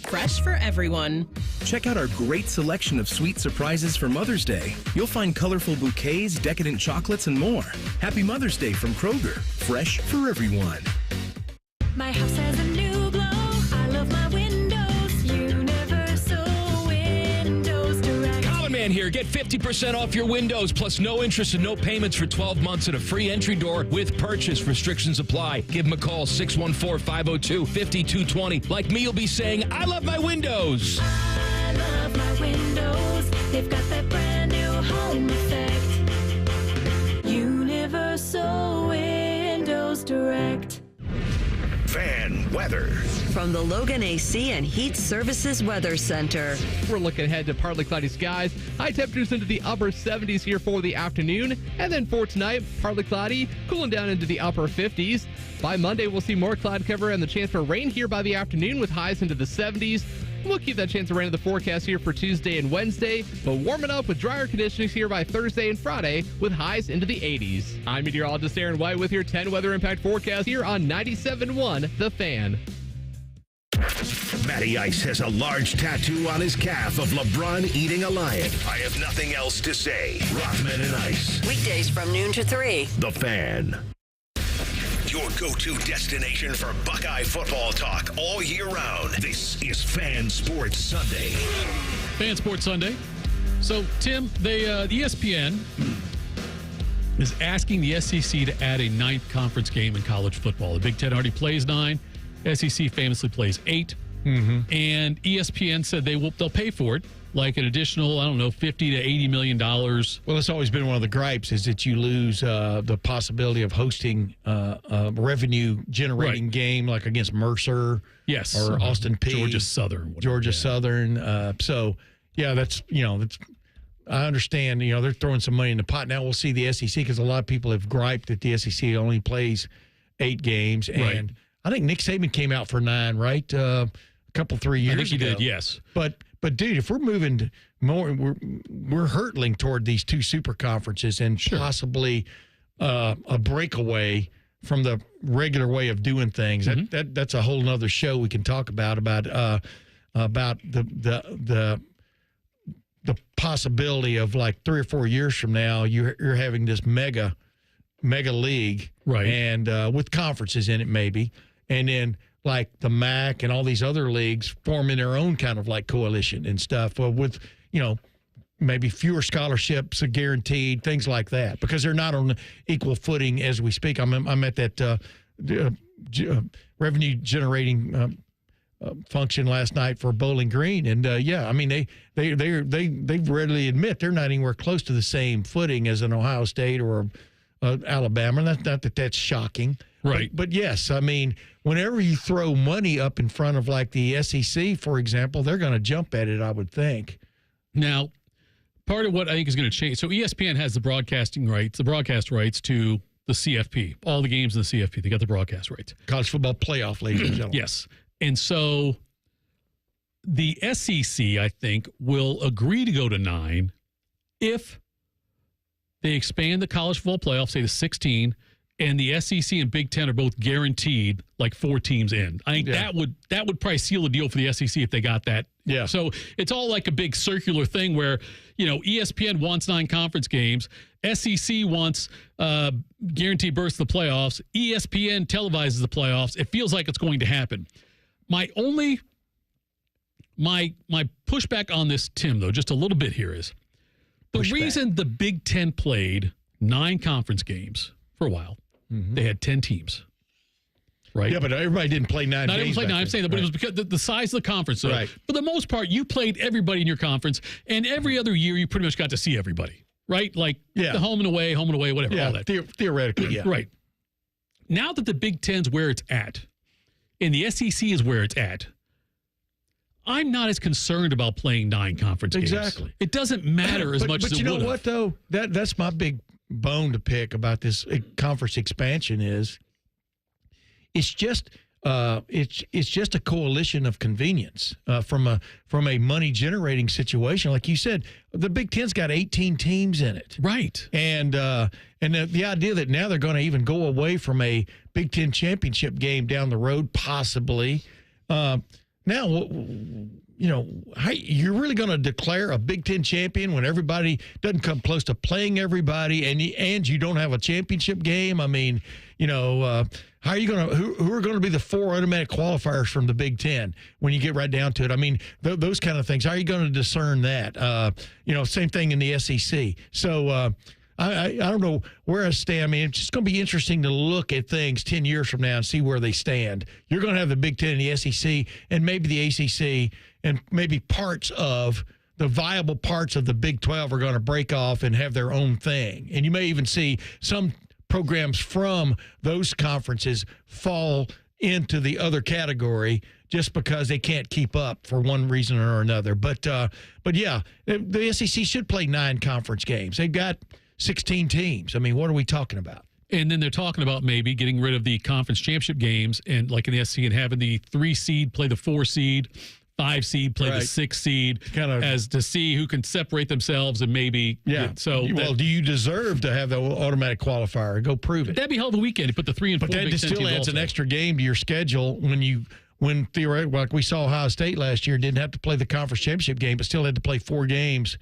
fresh for everyone. Check out our great selection of sweet surprises for Mother's Day. You'll find colorful bouquets, decadent chocolates, and more. Happy Mother's Day from Kroger. Fresh for everyone. My house has a new glow. I love my windows. Universal Windows Direct. Common Man here. Get 50% off your windows plus no interest and no payments for 12 months and a free entry door with purchase. Restrictions apply. Give them a call, 614-502-5220. Like me, you'll be saying, I love my windows. I love my windows. They've got that brand new home effect. Universal Windows Direct. Fan weather. From the Logan AC and Heat Services Weather Center. We're looking ahead to partly cloudy skies. High temperatures into the upper 70s here for the afternoon. And then for tonight, partly cloudy, cooling down into the upper 50s. By Monday, we'll see more cloud cover and the chance for rain here by the afternoon with highs into the 70s. We'll keep that chance of rain in the forecast here for Tuesday and Wednesday, but warming up with drier conditions here by Thursday and Friday with highs into the 80s. I'm meteorologist Aaron White with your 10 weather impact forecast here on 97.1 The Fan. Matty Ice has a large tattoo on his calf of LeBron eating a lion. I have nothing else to say. Rothman and Ice. Weekdays from noon to 3. The Fan. Your go-to destination for Buckeye football talk all year round. This is Fan Sports Sunday. Fan Sports Sunday. So, Tim, the ESPN is asking the SEC to add a 9th conference game in college football. The Big Ten already plays 9. SEC famously plays 8. and ESPN said they'll pay for it, like an additional, I don't know, $50 to $80 million. Well, it's always been one of the gripes is that you lose the possibility of hosting a revenue-generating game like against Mercer, yes, or Austin Peay, Georgia Southern. Southern. So, yeah, that's I understand. They're throwing some money in the pot. Now we'll see the SEC because a lot of people have griped that the SEC only plays 8 games, and I think Nick Saban came out for 9, right? A couple 3 years ago. I think he did, yes. But dude, if we're moving to more, we're hurtling toward these 2 super conferences and possibly a breakaway from the regular way of doing things. That's a whole nother show we can talk about the possibility of like 3 or 4 years from now, you're having this mega league, right? And with conferences in it, maybe, and then like the MAC and all these other leagues forming their own kind of like coalition and stuff with maybe fewer scholarships guaranteed, things like that, because they're not on equal footing as we speak. I'm at that revenue generating function last night for Bowling Green, and they readily admit they're not anywhere close to the same footing as an Ohio State or Alabama. Not that that's shocking, right? But yes, I mean, whenever you throw money up in front of like the SEC, for example, they're going to jump at it, I would think. Now, part of what I think is going to change. So ESPN has the broadcast rights to the CFP, all the games in the CFP. They got the broadcast rights. College football playoff, ladies and gentlemen. Yes. And so the SEC, I think, will agree to go to 9 if they expand the college football playoff, say to 16, and the SEC and Big Ten are both guaranteed like 4 teams in. I think that would probably seal the deal for the SEC if they got that. Yeah. So it's all like a big circular thing where, ESPN wants 9 conference games. SEC wants guaranteed berths to the playoffs. ESPN televises the playoffs. It feels like it's going to happen. My pushback on this, Tim, though, just a little bit here is the reason the Big Ten played 9 conference games for a while, they had 10 teams, right? Yeah, but everybody didn't play 9 games. Not everyone played 9, I'm saying that, but it was because the size of the conference. So right. For the most part, you played everybody in your conference, and every other year you pretty much got to see everybody, right? Like the home and away, whatever, all that. Theoretically, yeah. Right. Now that the Big Ten's where it's at, and the SEC is where it's at, I'm not as concerned about playing 9 conference games. Exactly. It doesn't matter as much as it would. But you know what, though? That's my big bone to pick about this conference expansion is it's just a coalition of convenience from a money generating situation. Like you said, the Big Ten's got 18 teams in it. Right. And the idea that now they're going to even go away from a Big Ten championship game down the road, possibly. Now, you're really going to declare a Big Ten champion when everybody doesn't come close to playing everybody, and you don't have a championship game? I mean, how are you going to who are going to be the 4 automatic qualifiers from the Big Ten when you get right down to it? I mean, those kind of things. How are you going to discern that? Same thing in the SEC. So I don't know where I stand. I mean, it's just going to be interesting to look at things 10 years from now and see where they stand. You're going to have the Big Ten and the SEC and maybe the ACC and maybe parts of the viable parts of the Big 12 are going to break off and have their own thing. And you may even see some programs from those conferences fall into the other category just because they can't keep up for one reason or another. But yeah, the SEC should play 9 conference games. They've got 16 teams. I mean, what are we talking about? And then they're talking about maybe getting rid of the conference championship games and like in the SEC and having the 3 seed play the 4 seed, 5 seed play the 6 seed, kind of as to see who can separate themselves and maybe. Yeah. Do you deserve to have the automatic qualifier? Go prove it. That'd be hell of a weekend. You put the 3 and 4. But that Big still Ten adds also an extra game to your schedule when theoretically, like we saw Ohio State last year, didn't have to play the conference championship game, but still had to play 4 games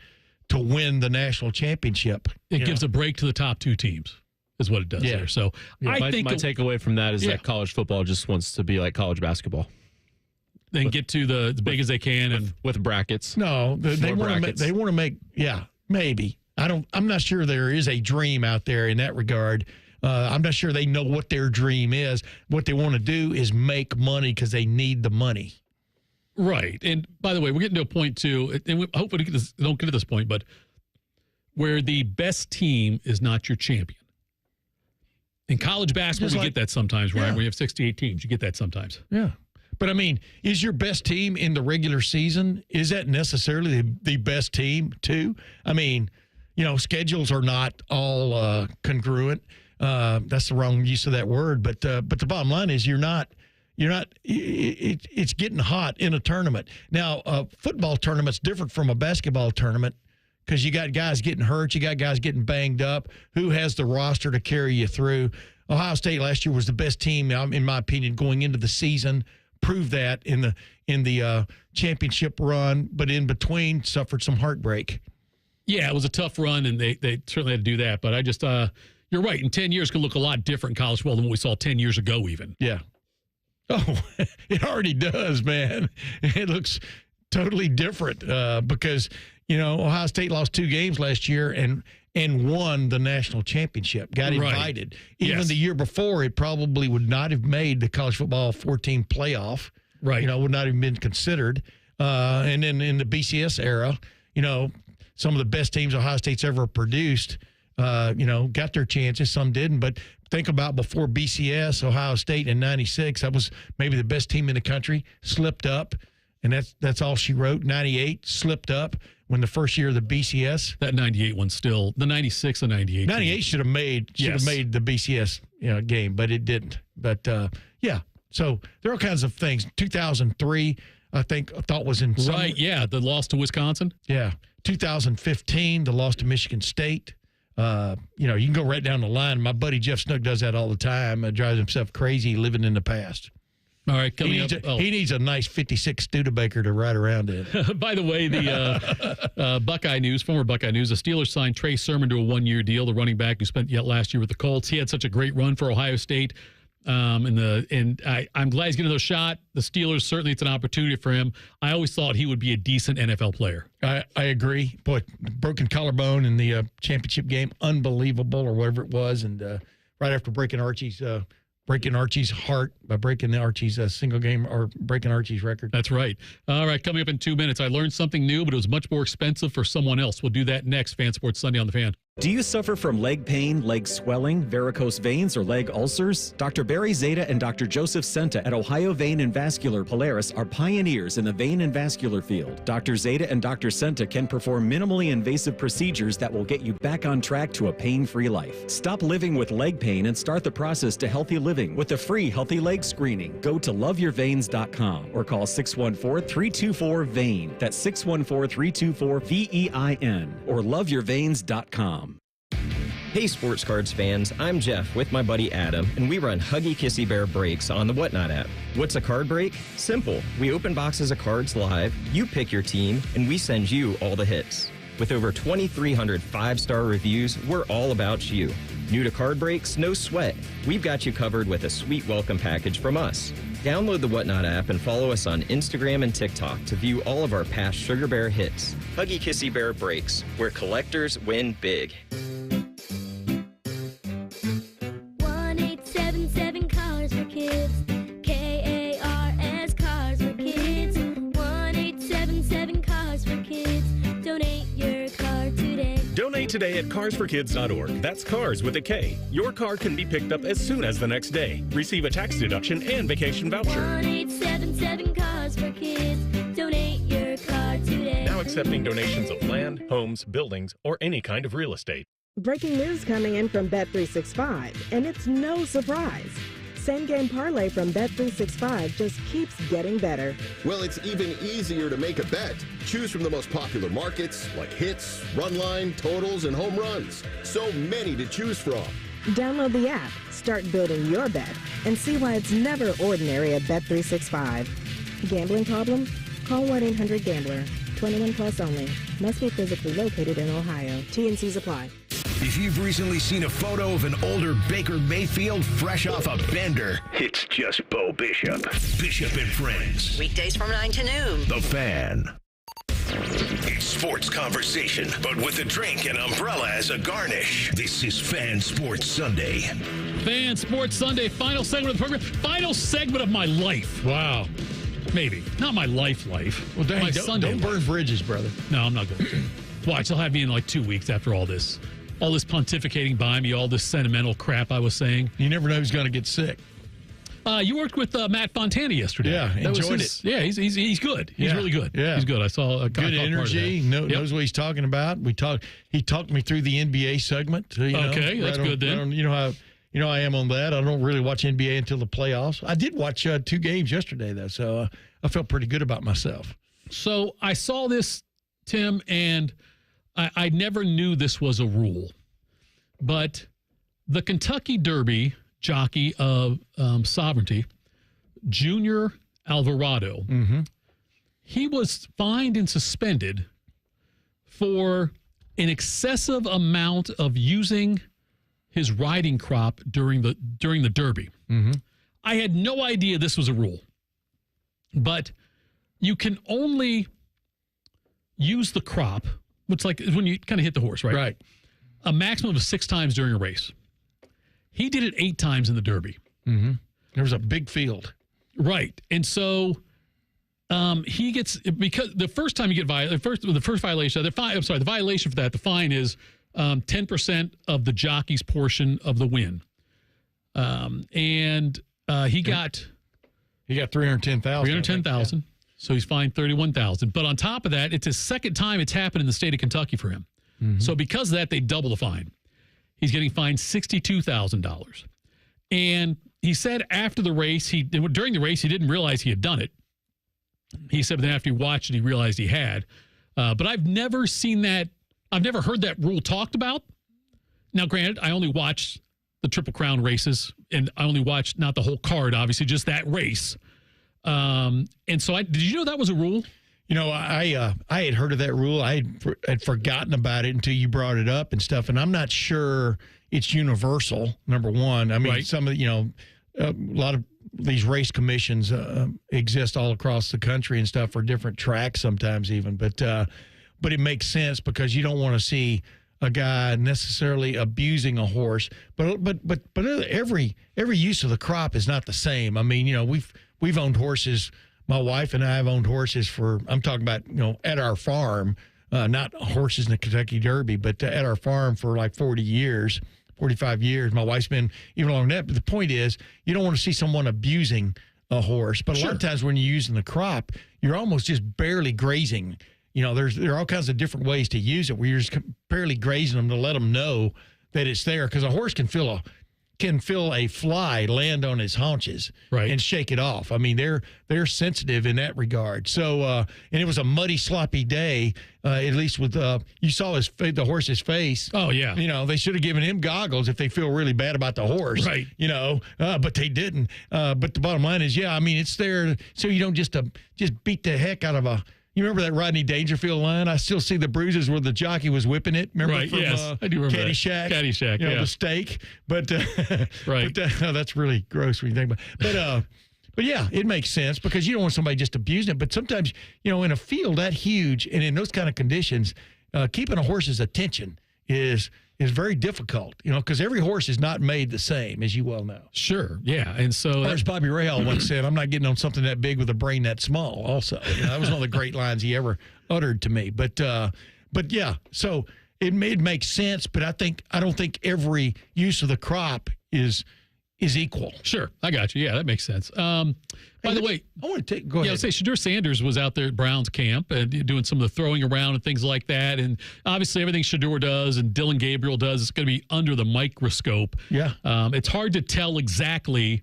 to win the national championship. It gives a break to the top 2 teams, is what it does there. So I think my takeaway from that is that college football just wants to be like college basketball. Then get to the as big as they can and with brackets. No, they want to make maybe. I'm not sure there is a dream out there in that regard. I'm not sure they know what their dream is. What they want to do is make money because they need the money. Right. And by the way, we're getting to a point, too, and we hopefully don't get to this point, but where the best team is not your champion. In college basketball, we get that sometimes, right? Where you have 68 teams. You get that sometimes. Yeah. But, I mean, is your best team in the regular season, is that necessarily the best team, too? I mean, schedules are not all congruent. That's the wrong use of that word. But the bottom line is it's getting hot in a tournament. Now, a football tournament's different from a basketball tournament because you got guys getting hurt. You got guys getting banged up. Who has the roster to carry you through? Ohio State last year was the best team, in my opinion, going into the season. Proved that in the championship run, but in between suffered some heartbreak. Yeah, it was a tough run, and they certainly had to do that. But I just, you're right. In 10 years, could look a lot different in college football than what we saw 10 years ago, even. Yeah. Oh, it already does, man. It looks totally different because Ohio State lost 2 games last year and won the national championship. Got invited. Right. Even the year before, it probably would not have made the college football 14 playoff. Right. Would not have been considered. And then in the BCS era, some of the best teams Ohio State's ever produced, got their chances. Some didn't. But think about before BCS, Ohio State in '96, that was maybe the best team in the country, slipped up. And that's all she wrote. 98 slipped up when the first year of the BCS. That 98 one still, the 96 and 98. 98 should have made the BCS game, but it didn't. But so there are all kinds of things. 2003, I thought was in some, right. Yeah, the loss to Wisconsin. Yeah, 2015, the loss to Michigan State. You can go right down the line. My buddy Jeff Snook does that all the time. Drives himself crazy living in the past. All right, he needs a nice 56 Studebaker to ride around in. By the way, the Buckeye News, former Buckeye News, the Steelers signed Trey Sermon to a 1-year deal, the running back who spent last year with the Colts. He had such a great run for Ohio State. I'm glad he's getting another shot. The Steelers, certainly it's an opportunity for him. I always thought he would be a decent NFL player. I agree. Boy, broken collarbone in the championship game, unbelievable, or whatever it was. And right after breaking Archie's heart by breaking Archie's single game or breaking Archie's record. That's right. All right, coming up in 2 minutes, I learned something new, but it was much more expensive for someone else. We'll do that next. Fan Sports Sunday on the Fan. Do you suffer from leg pain, leg swelling, varicose veins, or leg ulcers? Dr. Barry Zeta and Dr. Joseph Senta at Ohio Vein and Vascular Polaris are pioneers in the vein and vascular field. Dr. Zeta and Dr. Senta can perform minimally invasive procedures that will get you back on track to a pain-free life. Stop living with leg pain and start the process to healthy living with a free healthy leg screening. Go to loveyourveins.com or call 614-324-VEIN. That's 614-324-VEIN or loveyourveins.com. Hey Sports Cards fans, I'm Jeff with my buddy Adam, and we run Huggy Kissy Bear breaks on the Whatnot app. What's a card break? Simple. We open boxes of cards live, you pick your team, and we send you all the hits. With over 2,300 5-star reviews, we're all about you. New to card breaks? No sweat. We've got you covered with a sweet welcome package from us. Download the Whatnot app and follow us on Instagram and TikTok to view all of our past Sugar Bear hits. Huggy Kissy Bear breaks, where collectors win big. 1-877 Cars for Kids. KARS Cars for Kids. 1-877 Cars for Kids. Donate your car today. Donate today at carsforkids.org. That's cars with a K. Your car can be picked up as soon as the next day. Receive a tax deduction and vacation voucher. 1-877 Cars for Kids. Donate your car today. Now accepting donations of land, homes, buildings, or any kind of real estate. Breaking news coming in from Bet365, and it's no surprise. Same game parlay from Bet365 just keeps getting better. Well, it's even easier to make a bet. Choose from the most popular markets like hits, run line, totals, and home runs. So many to choose from. Download the app, start building your bet, and see why it's never ordinary at Bet365. Gambling problem? Call 1-800-GAMBLER. 21 plus only. Must be physically located in Ohio. T&Cs apply. If you've recently seen a photo of an older Baker Mayfield fresh off a bender, it's just Bo Bishop. Bishop and Friends. Weekdays from 9 to noon. The Fan. It's sports conversation, but with a drink and umbrella as a garnish. This is Fan Sports Sunday. Fan Sports Sunday, final segment of the program. Final segment of my life. Wow. Maybe. Not my life. Well, dang, my don't Sunday burn life. bridges, brother. No, I'm not going to. Watch, they'll have me in like 2 weeks after all this. All this pontificating by me, all this sentimental crap I was saying. You never know who's going to get sick. You worked with Matt Fontana yesterday. Yeah, enjoyed it. Yeah, he's good. He's really good. Yeah. He's good. I saw a good energy. Knows what he's talking about. He talked me through the NBA segment. Okay, that's good then. You know I am on that. I don't really watch NBA until the playoffs. I did watch 2 games yesterday though, so I felt pretty good about myself. So I saw this, Tim, and I never knew this was a rule, but the Kentucky Derby jockey of Sovereignty, Junior Alvarado, he was fined and suspended for an excessive amount of using his riding crop during the Derby. I had no idea this was a rule, but you can only use the crop, which like when you kind of hit the horse, right? Right. A maximum of 6 times during a race. He did it 8 times in the Derby. There was a big field. Right. And so he gets, because the first time you get the first violation, the violation for that, the fine is 10% of the jockey's portion of the win. He got $310,000. $310,000. So he's fined $31,000. But on top of that, it's his second time it's happened in the state of Kentucky for him. So because of that, they double the fine. He's getting fined $62,000. And he said after the race, during the race, he didn't realize he had done it. He said, but then after he watched it, he realized he had. But I've never seen that. I've never heard that rule talked about. Now, granted, I only watched the Triple Crown races, and I only watched not the whole card, obviously, just that race. And so did you know that was a rule? You know, I had heard of that rule. I had forgotten about it until you brought it up and stuff. And I'm not sure it's universal, number one. I mean, some of a lot of these race commissions exist all across the country and stuff for different tracks sometimes even. But it makes sense because you don't want to see a guy necessarily abusing a horse. But every use of the crop is not the same. I mean, we've owned horses. My wife and I have owned horses I'm talking about, at our farm, not horses in the Kentucky Derby, but at our farm for like 40 years, 45 years. My wife's been even longer than that. But the point is, you don't want to see someone abusing a horse. But a lot of times when you're using the crop, you're almost just barely grazing. There are all kinds of different ways to use it where you're just barely grazing them to let them know that it's there. Because a horse can feel a fly land on his haunches and shake it off. I mean, they're sensitive in that regard. So, and it was a muddy, sloppy day, at least with, you saw the horse's face. Oh, yeah. They should have given him goggles if they feel really bad about the horse. Right. But they didn't. But the bottom line is, it's there so you don't just beat the heck out of a. You remember that Rodney Dangerfield line? I still see the bruises where the jockey was whipping it. Remember from I do remember Caddyshack? Caddyshack, the steak. But right. But that's really gross when you think about it. But yeah, it makes sense because you don't want somebody just abusing it. But sometimes, in a field that huge and in those kind of conditions, keeping a horse's attention is very difficult, because every horse is not made the same, as you well know. Sure, yeah. And so... Or as Bobby Rahal once said, I'm not getting on something that big with a brain that small also. That was one of the great lines he ever uttered to me. But yeah, so it makes sense, but I don't think every use of the crop is equal. Sure, I got you. Yeah, that makes sense. By the way, I want to go ahead. Yeah, I'll say Shadur Sanders was out there at Brown's camp and doing some of the throwing around and things like that. And obviously everything Shadur does and Dylan Gabriel does is going to be under the microscope. Yeah. It's hard to tell exactly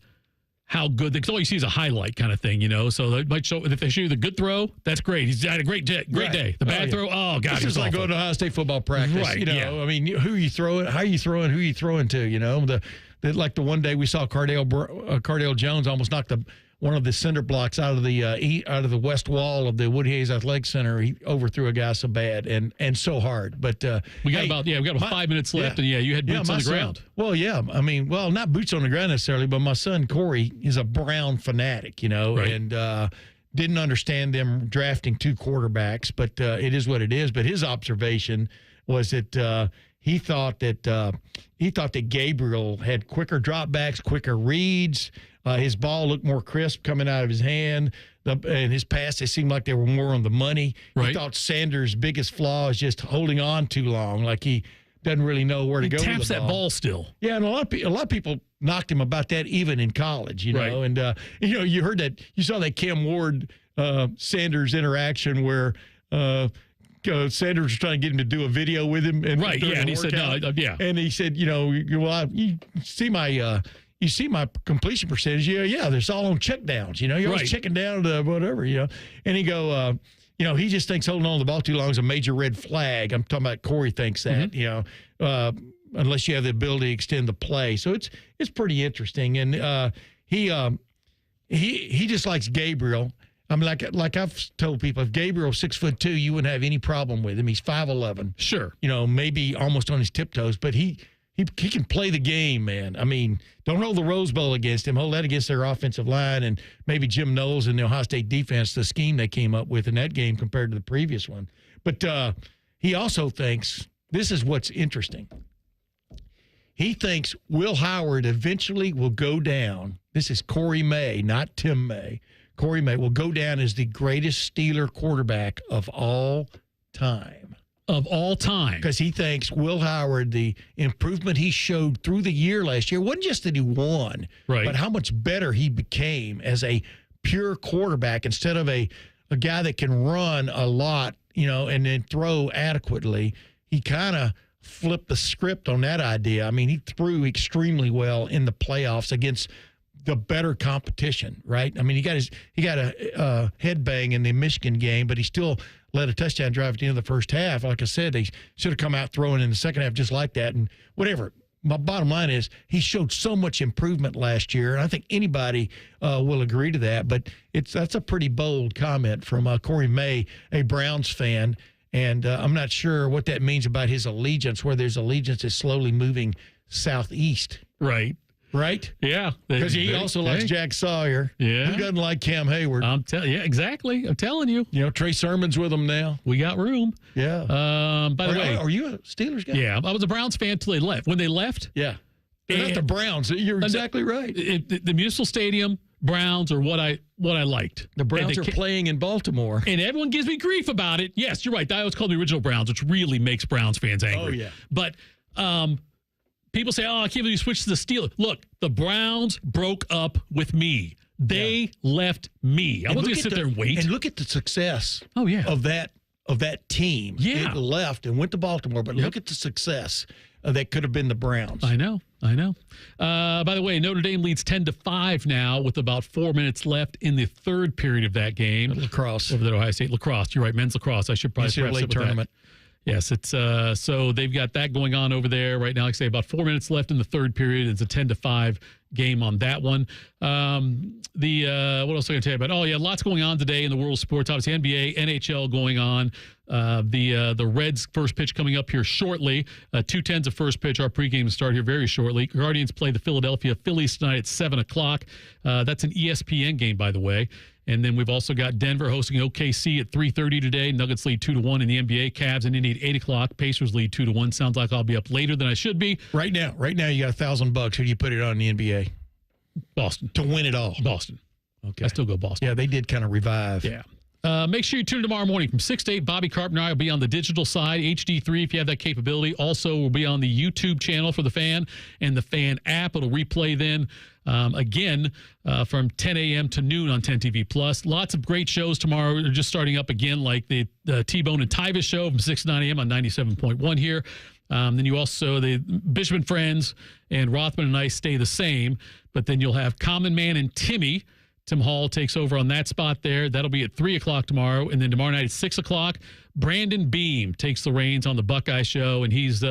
how good, because all you see is a highlight kind of thing, So they might show, if they show you the good throw, that's great. He's had a great day. The bad throw, oh, God. This is like going to Ohio State football practice. Right, I mean, who are you throwing? How are you throwing? Who are you throwing to? Like the one day we saw Cardale Jones almost knocked one of the cinder blocks out of the west wall of the Woody Hayes Athletic Center. He overthrew a guy so bad and so hard. But we got about 5 minutes left, and you had boots on the ground. Well, yeah, I mean, not boots on the ground necessarily, but my son Corey is a Brown fanatic, and didn't understand them drafting 2 quarterbacks, but it is what it is. But his observation was that he thought that Gabriel had quicker dropbacks, quicker reads. His ball looked more crisp coming out of his hand. in his past, they seemed like they were more on the money. Right. He thought Sanders' biggest flaw is just holding on too long, like he doesn't really know where to go. Taps with the that ball still. Yeah, and a lot of people knocked him about that even in college, you know. Right. And you heard that, you saw that Cam Ward Sanders interaction where Sanders was trying to get him to do a video with him, and Right, yeah, and he said, no, yeah. And he said, you see my completion percentage? Yeah, there's all on check downs. You're always checking down to whatever, And he go, he just thinks holding on to the ball too long is a major red flag. I'm talking about Corey thinks that, unless you have the ability to extend the play. So it's pretty interesting. And he just likes Gabriel. I mean, like I've told people, if Gabriel's 6'2", you wouldn't have any problem with him. He's 5'11". Sure. Maybe almost on his tiptoes, but he can play the game, man. I mean, don't hold the Rose Bowl against him. Hold that against their offensive line and maybe Jim Knowles and the Ohio State defense, the scheme they came up with in that game compared to the previous one. But he also thinks, this is what's interesting. He thinks Will Howard eventually will go down. This is Corey May, not Tim May. Corey May will go down as the greatest Steeler quarterback of all time. Of all time. Because he thinks Will Howard, the improvement he showed through the year last year, wasn't just that he won, but how much better he became as a pure quarterback instead of a guy that can run a lot, and then throw adequately. He kind of flipped the script on that idea. I mean, he threw extremely well in the playoffs against the better competition, right? I mean, he got a headbang in the Michigan game, but he still led a touchdown drive at the end of the first half. Like I said, they should have come out throwing in the second half just like that. And whatever. My bottom line is he showed so much improvement last year, and I think anybody will agree to that. But that's a pretty bold comment from Corey May, a Browns fan, and I'm not sure what that means about his allegiance, whether his allegiance is slowly moving southeast. Right? Yeah. Because he also likes Jack Sawyer. Yeah. Who doesn't like Cam Hayward? Yeah, exactly. I'm telling you. Trey Sermon's with him now. We got room. Yeah. By the way. Are you a Steelers guy? Yeah. I was a Browns fan until they left. When they left. Yeah. They're not the Browns. You're exactly right. The Municipal Stadium Browns are what I liked. The Browns are playing in Baltimore. And everyone gives me grief about it. Yes, you're right. That was called the original Browns, which really makes Browns fans angry. Oh, yeah. But people say, I can't believe you switched to the Steelers. Look, the Browns broke up with me. They left me. I wasn't going to sit there and wait. And look at the success of that team. Yeah. It left and went to Baltimore, but look at the success that could have been the Browns. I know. By the way, Notre Dame leads 10-5 now with about 4 minutes left in the third period of that game. Lacrosse. Over at Ohio State. Lacrosse. You're right. Men's lacrosse. I should probably preface it with tournament. That. Yes, it's so they've got that going on over there right now. Like I say, about 4 minutes left in the third period. It's a 10-5 game on that one. What else am I going to tell you about? Oh yeah, lots going on today in the world of sports. Obviously, NBA, NHL going on. The Reds first pitch coming up here shortly. 2:10's the first pitch. Our pregame will start here very shortly. Guardians play the Philadelphia Phillies tonight at 7:00. That's an ESPN game, by the way. And then we've also got Denver hosting OKC at 3:30 today. Nuggets lead 2-1 in the NBA. Cavs and Indy at 8:00. Pacers lead 2-1. Sounds like I'll be up later than I should be. Right now, you got $1,000. Who do you put it on in the NBA? Boston. To win it all. Boston. Okay. I still go Boston. Yeah, they did kind of revive. Yeah. Make sure you tune in tomorrow morning from 6 to 8. Bobby Carpenter and I will be on the digital side, HD3 if you have that capability. Also, we'll be on the YouTube channel for the Fan and the Fan app. It'll replay then again from 10 a.m. to noon on 10 TV Plus. Lots of great shows tomorrow. We're just starting up again, like the T-Bone and Tyvis show from 6 to 9 a.m. on 97.1 here. Then you also, the Bishop and Friends and Rothman and I stay the same, but then you'll have Common Man and Timmy. Tim Hall takes over on that spot there. That'll be at 3:00 tomorrow. And then tomorrow night at 6:00, Brandon Beam takes the reins on the Buckeye Show, and he's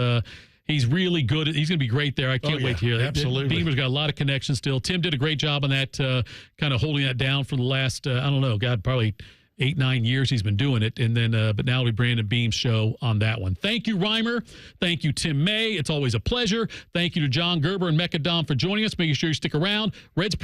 really good. He's going to be great there. I can't wait to hear that. Absolutely. Beamer's got a lot of connections still. Tim did a great job on that, kind of holding that down for the last, probably 8-9 years he's been doing it. And then, but now it'll be Brandon Beam's show on that one. Thank you, Reimer. Thank you, Tim May. It's always a pleasure. Thank you to John Gerber and Mekka Don for joining us. Making sure you stick around. Reds